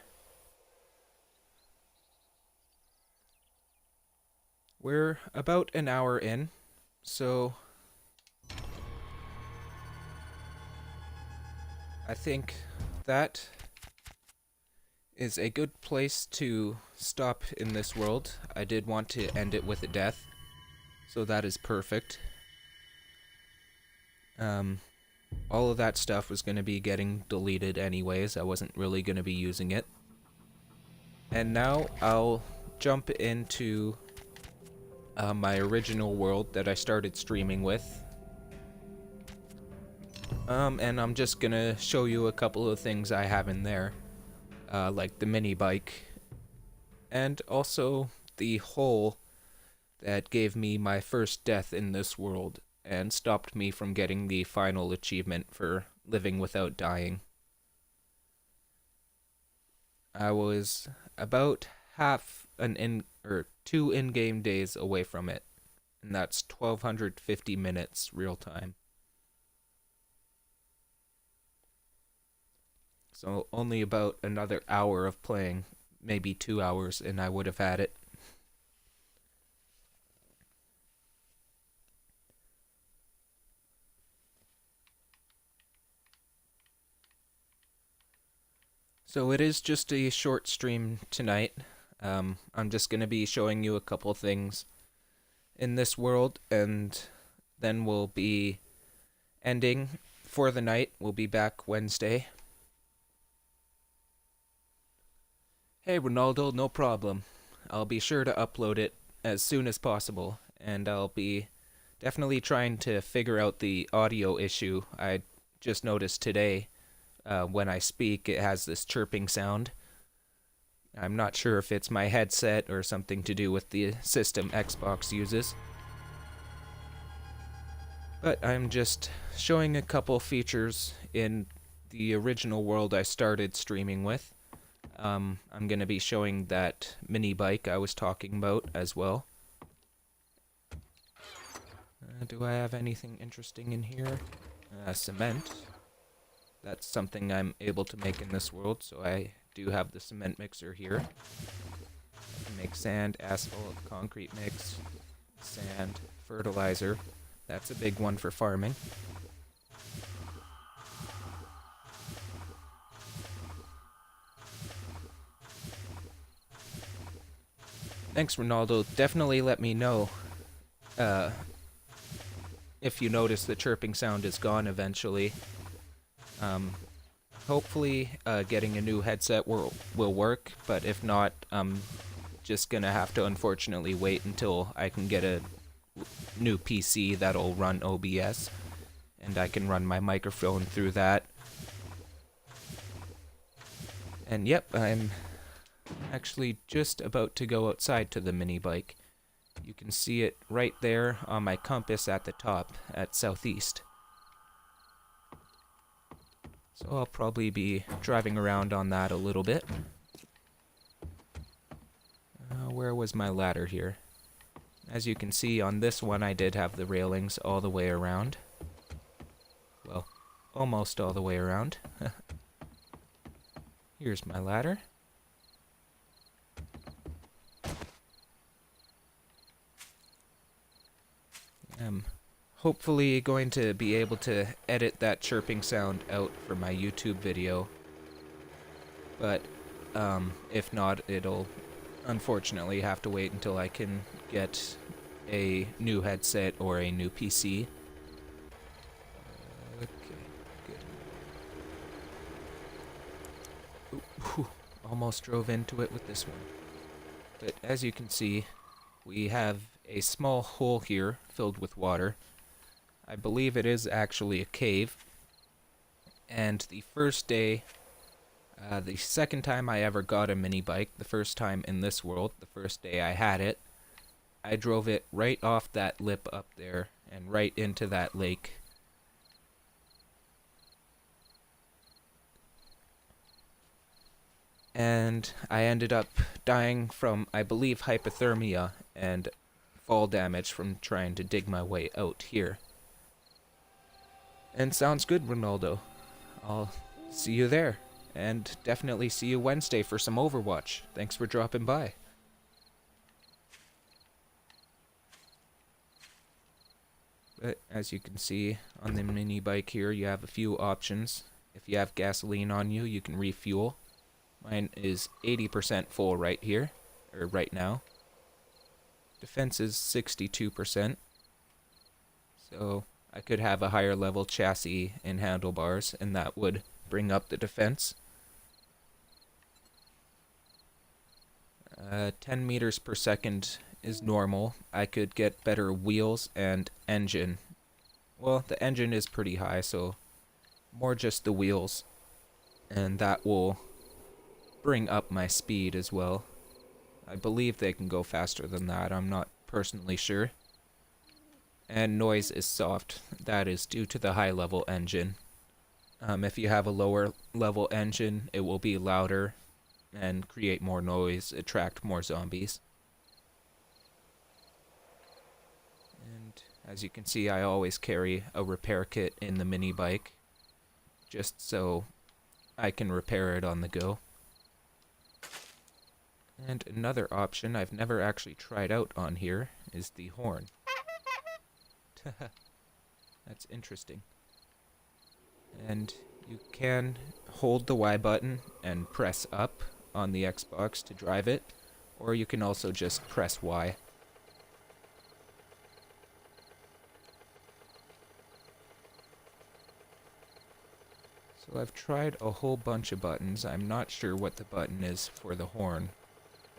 we're about an hour in, so I think that is a good place to stop in this world. I did want to end it with a death, so that is perfect. all of that stuff was going to be getting deleted anyways. I wasn't really going to be using it. And now I'll jump into my original world that I started streaming with. And I'm just gonna show you a couple of things I have in there, like the mini bike, and also the hole that gave me my first death in this world and stopped me from getting the final achievement for living without dying. I was about half two in-game days away from it, and that's 1250 minutes real time. So only about another hour of playing, maybe 2 hours, and I would have had it. So it is just a short stream tonight. I'm just going to be showing you a couple things in this world, and then we'll be ending for the night. We'll be back Wednesday. Hey Ronaldo, no problem. I'll be sure to upload it as soon as possible, and I'll be definitely trying to figure out the audio issue. I just noticed today when I speak it has this chirping sound. I'm not sure if it's my headset or something to do with the system Xbox uses. But I'm just showing a couple features in the original world I started streaming with. I'm going to be showing that mini bike I was talking about as well. Do I have anything interesting in here? Cement. That's something I'm able to make in this world, so I do have the cement mixer here. I can make sand, asphalt, concrete mix, sand, fertilizer. That's a big one for farming. Thanks, Ronaldo. Definitely let me know if you notice the chirping sound is gone eventually. Hopefully getting a new headset will work, but if not, I'm just gonna have to unfortunately wait until I can get a new PC that'll run OBS, and I can run my microphone through that. And yep, I'm actually just about to go outside to the mini bike. You can see it right there on my compass at the top at southeast. So I'll probably be driving around on that a little bit. Where was my ladder here? As you can see on this one I did have the railings all the way around. Well, almost all the way around. Here's my ladder. I'm hopefully going to be able to edit that chirping sound out for my YouTube video. But if not, it'll unfortunately have to wait until I can get a new headset or a new PC. Okay, good. Ooh, almost drove into it with this one. But as you can see, we have a small hole here filled with water. I believe it is actually a cave. And the first day, the second time I ever got a mini bike, the first time in this world, the first day I had it, I drove it right off that lip up there and right into that lake. And I ended up dying from, I believe, hypothermia and fall damage from trying to dig my way out here. And sounds good, Ronaldo. I'll see you there. And definitely see you Wednesday for some Overwatch. Thanks for dropping by. But as you can see on the mini bike here, you have a few options. If you have gasoline on you, you can refuel. Mine is 80% full right here, or right now. Defense is 62%. So I could have a higher level chassis and handlebars, and that would bring up the defense. 10 meters per second is normal. I could get better wheels and engine. Well, the engine is pretty high, so more just the wheels. And that will bring up my speed as well. I believe they can go faster than that. I'm not personally sure. And noise is soft. That is due to the high level engine. If you have a lower level engine, it will be louder and create more noise, attract more zombies. And as you can see, I always carry a repair kit in the mini bike, just so I can repair it on the go. And another option I've never actually tried out on here is the horn. That's interesting. And you can hold the Y button and press up on the Xbox to drive it, or you can also just press Y. So I've tried a whole bunch of buttons. I'm not sure what the button is for the horn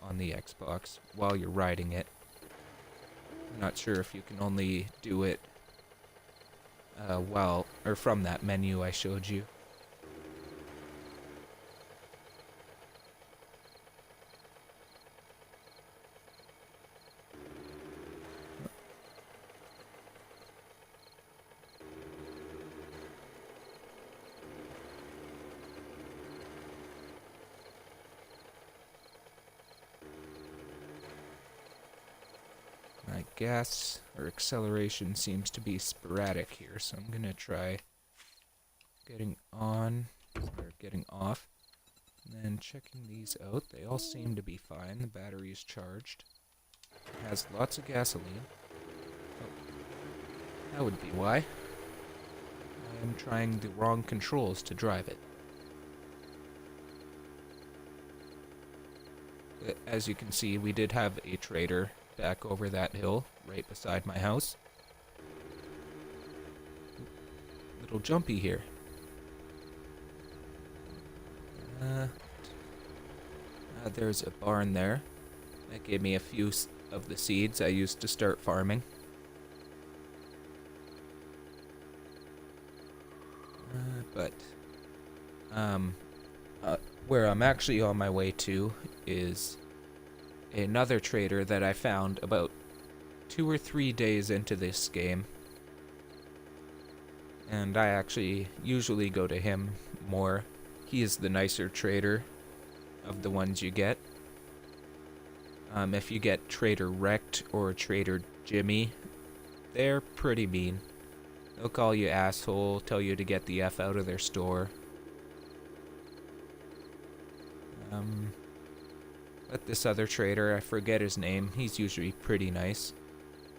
on the Xbox while you're riding it. I'm not sure if you can only do it from that menu I showed you. My gas or acceleration seems to be sporadic here, so I'm gonna try getting on or getting off, and then checking these out. They all seem to be fine. The battery is charged. It has lots of gasoline. Oh, that would be why. I am trying the wrong controls to drive it. As you can see, we did have a trader back over that hill, right beside my house. Little jumpy here. There's a barn there. That gave me a few of the seeds I used to start farming. Where I'm actually on my way to is another trader that I found about 2 or 3 days into this game. And I actually usually go to him more. He is the nicer trader of the ones you get. If you get Trader Wrecked or Trader Jimmy, they're pretty mean. They'll call you asshole, tell you to get the F out of their store. But this other trader, I forget his name, he's usually pretty nice.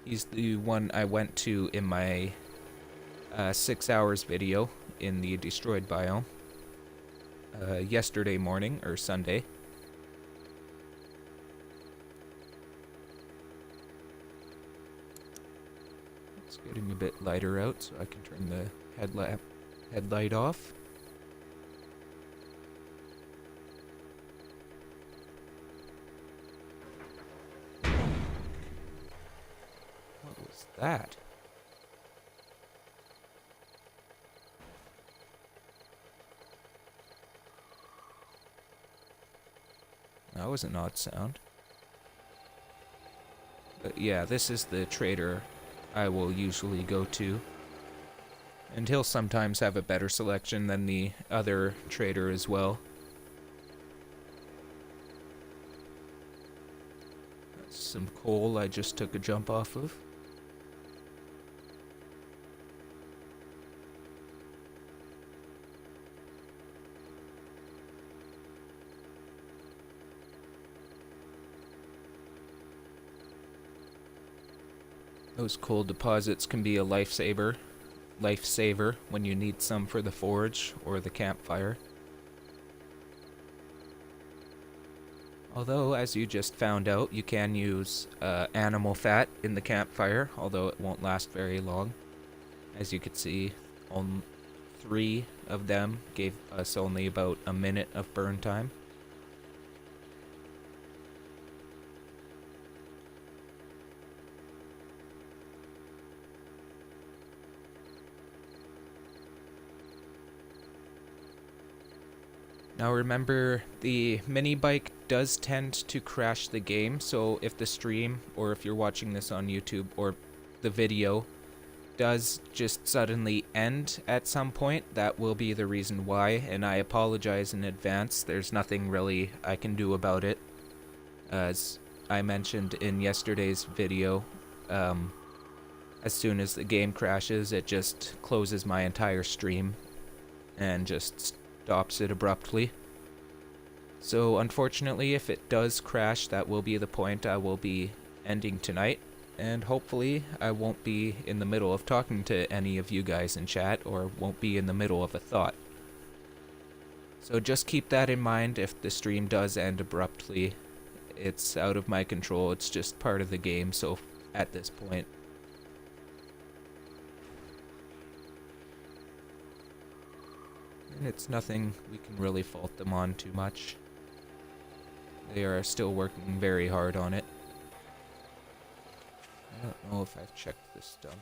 He's the one I went to in my 6 hours video in the destroyed biome yesterday morning, or Sunday. It's getting a bit lighter out, so I can turn the headlight off. What was that? That was an odd sound. But yeah, this is the trader I will usually go to. And he'll sometimes have a better selection than the other trader as well. That's some coal I just took a jump off of. Those coal deposits can be a lifesaver when you need some for the forge or the campfire. Although, as you just found out, you can use animal fat in the campfire, although it won't last very long. As you could see, on 3 of them gave us only about a minute of burn time. Now remember, the mini bike does tend to crash the game, so if the stream, or if you're watching this on YouTube, or the video does just suddenly end at some point, that will be the reason why, and I apologize in advance. There's nothing really I can do about it. As I mentioned in yesterday's video, as soon as the game crashes, it just closes my entire stream and just stops it abruptly. So unfortunately, if it does crash, that will be the point I will be ending tonight. And hopefully I won't be in the middle of talking to any of you guys in chat, or won't be in the middle of a thought. So just keep that in mind. If the stream does end abruptly, it's out of my control. It's just part of the game, so at this point. And it's nothing we can really fault them on too much. They are still working very hard on it. I don't know if I've checked this stump.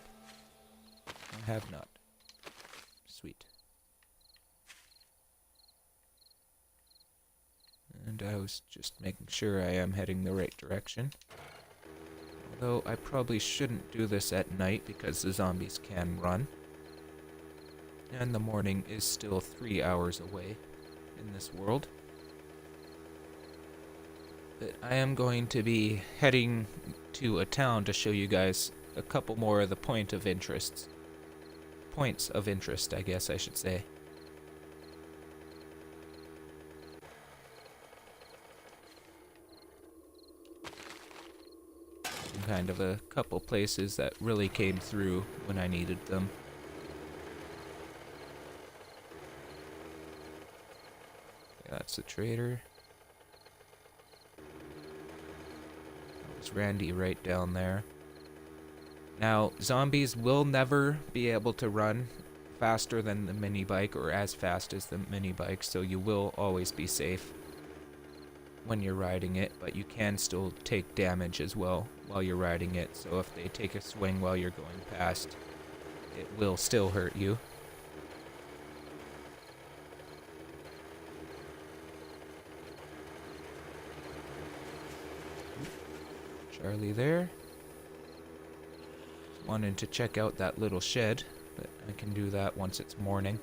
I have not. Sweet. And I was just making sure I am heading the right direction. Although I probably shouldn't do this at night because the zombies can run. And the morning is still 3 hours away in this world. But I am going to be heading to a town to show you guys a couple more of the points of interest, I guess I should say. And kind of a couple places that really came through when I needed them. That's the trader. There's Randy right down there. Now, zombies will never be able to run faster than the mini bike, or as fast as the mini bike, so you will always be safe when you're riding it, but you can still take damage as well while you're riding it. So if they take a swing while you're going past, it will still hurt you. Charlie there. Wanted to check out that little shed, but I can do that once it's morning.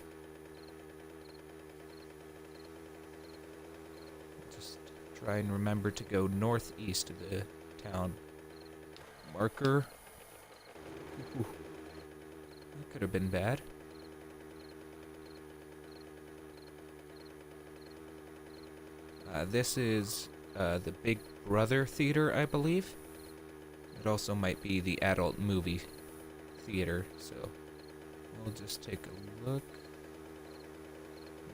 Just try and remember to go northeast of the town. Marker. Ooh. That could have been bad. This is the Big Brother Theater, I believe. It also might be the adult movie theater, so we'll just take a look.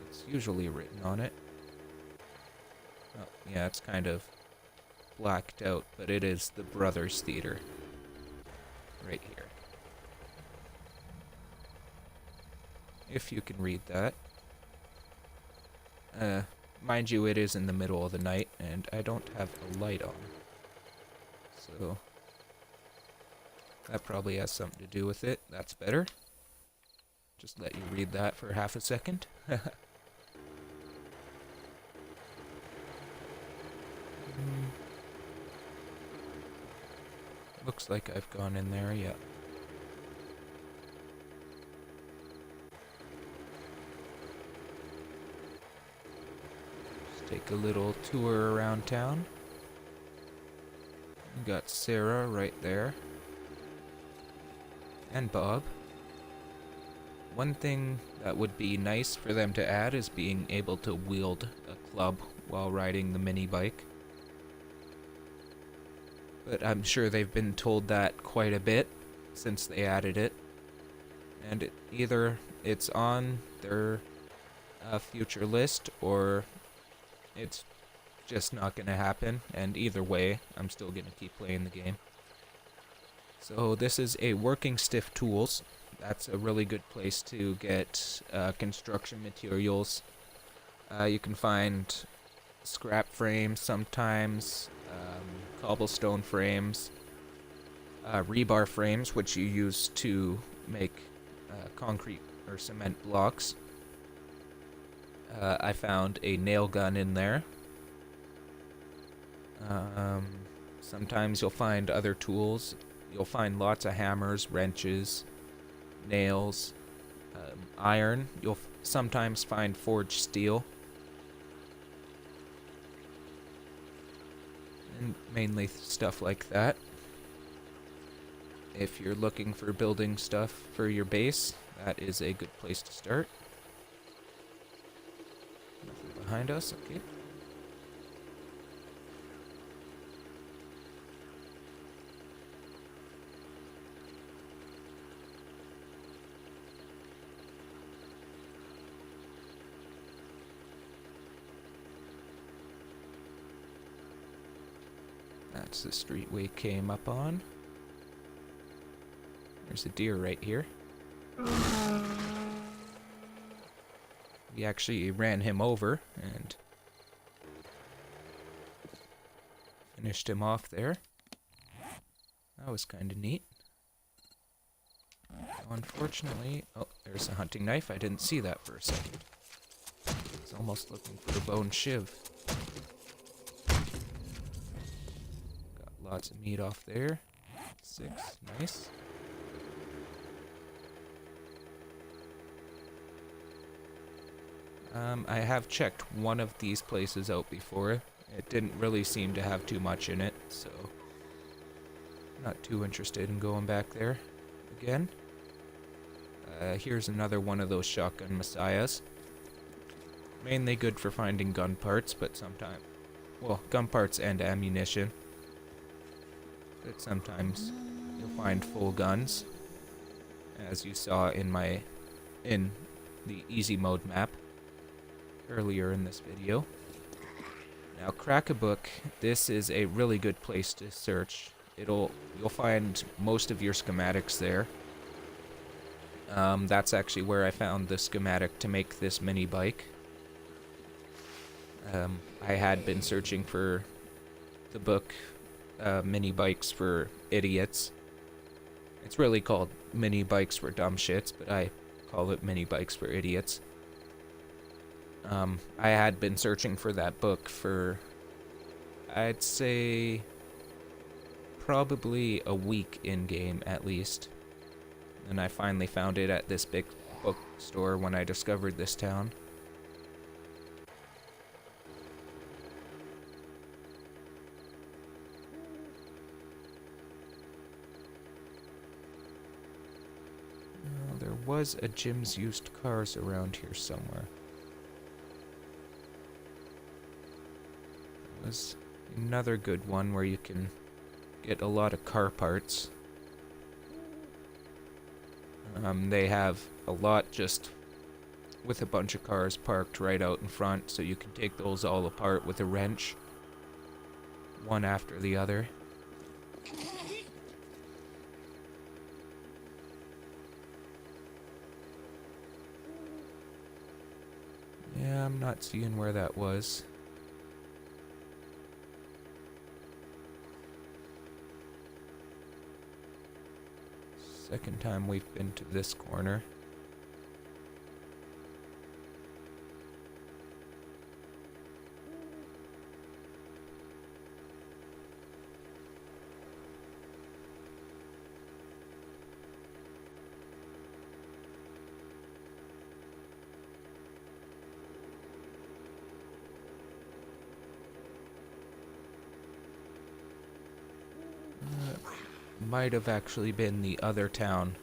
It's usually written on it. Oh, yeah, it's kind of blacked out, but it is the Brothers Theater. Right here. If you can read that. Mind you, it is in the middle of the night, and I don't have a light on. So that probably has something to do with it. That's better. Just let you read that for half a second. Looks like I've gone in there, yeah. Just take a little tour around town. We got Sarah right there. And Bob. One thing that would be nice for them to add is being able to wield a club while riding the mini bike. But I'm sure they've been told that quite a bit since they added it. And either it's on their future list, or it's just not going to happen. And either way, I'm still going to keep playing the game. So this is a working stiff tools. That's a really good place to get construction materials. You can find scrap frames sometimes, cobblestone frames, rebar frames, which you use to make concrete or cement blocks. I found a nail gun in there. Sometimes you'll find other tools. You'll find lots of hammers, wrenches, nails, iron. You'll sometimes find forged steel. And mainly stuff like that. If you're looking for building stuff for your base, that is a good place to start. Nothing behind us, okay. That's the street we came up on. There's a deer right here. We actually ran him over and finished him off there. That was kind of neat. Unfortunately, oh, there's a hunting knife. I didn't see that for a second. I was almost looking for a bone shiv. Got lots of meat off there. 6, nice. I have checked one of these places out before. It didn't really seem to have too much in it, so not too interested in going back there again. Here's another one of those shotgun messiahs. Mainly good for finding gun parts, but sometimes, well, gun parts and ammunition. But sometimes you'll find full guns, as you saw in the easy mode map earlier in this video. Now, crack a book. This is a really good place to search. You'll find most of your schematics there. That's actually where I found the schematic to make this mini bike. I had been searching for the book, Mini Bikes for Idiots. It's really called Mini Bikes for Dumb Shits, but I call it Mini Bikes for Idiots. I had been searching for that book for, I'd say, probably a week in-game at least. And I finally found it at this big bookstore when I discovered this town. There was a Jim's Used Cars around here somewhere. Was another good one where you can get a lot of car parts. They have a lot just with a bunch of cars parked right out in front, so you can take those all apart with a wrench, one after the other. Yeah, I'm not seeing where that was. Second time we've been to this corner. Might have actually been the other town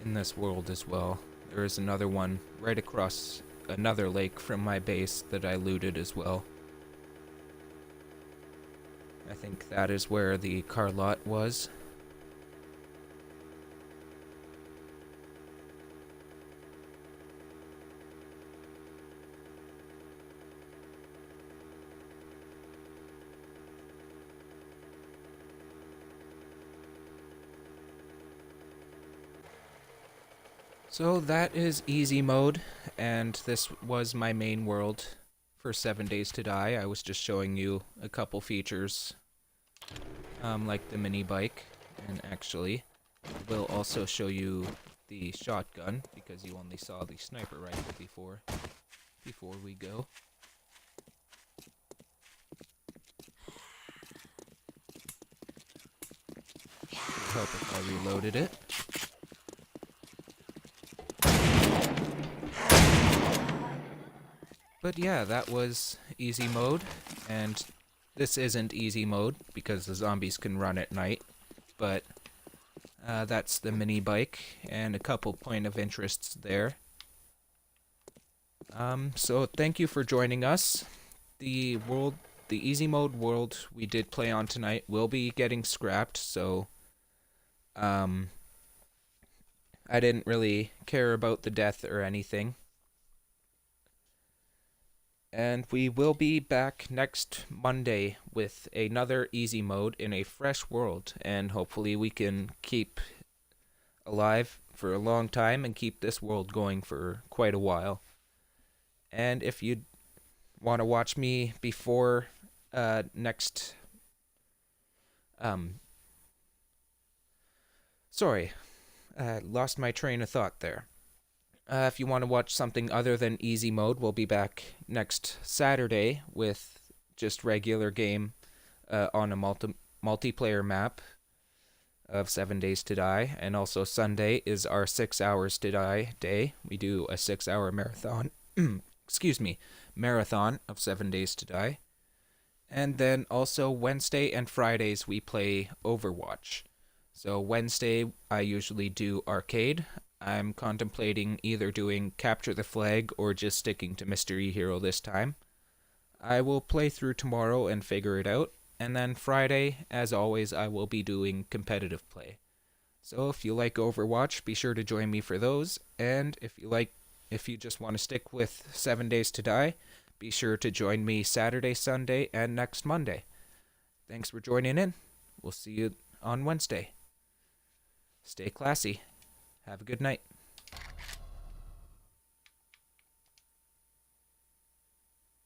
in this world as well. There is another one right across another lake from my base that I looted as well. I think that is where the car lot was. So that is easy mode, and this was my main world for 7 Days to Die. I was just showing you a couple features, like the mini bike, and actually, I will also show you the shotgun, because you only saw the sniper rifle before we go. It would help if I reloaded it. But yeah, that was easy mode, and this isn't easy mode because the zombies can run at night, but that's the mini bike and a couple point of interests there. So thank you for joining us. The easy mode world we did play on tonight will be getting scrapped, so I didn't really care about the death or anything. And we will be back next Monday with another easy mode in a fresh world, and hopefully we can keep alive for a long time and keep this world going for quite a while. And if you want to watch me before next sorry, lost my train of thought there. If you want to watch something other than easy mode, we'll be back next Saturday with just regular game on a multiplayer map of 7 Days to Die. And also Sunday is our 6 hours to die day. We do a 6-hour marathon. Excuse me, marathon of 7 Days to Die. And then also Wednesday and Fridays we play Overwatch. So Wednesday I usually do arcade. I'm contemplating either doing Capture the Flag or just sticking to Mystery Hero this time. I will play through tomorrow and figure it out, and then Friday, as always, I will be doing competitive play. So if you like Overwatch, be sure to join me for those, and if you just want to stick with 7 Days to Die, be sure to join me Saturday, Sunday, and next Monday. Thanks for joining in. We'll see you on Wednesday. Stay classy. Have a good night.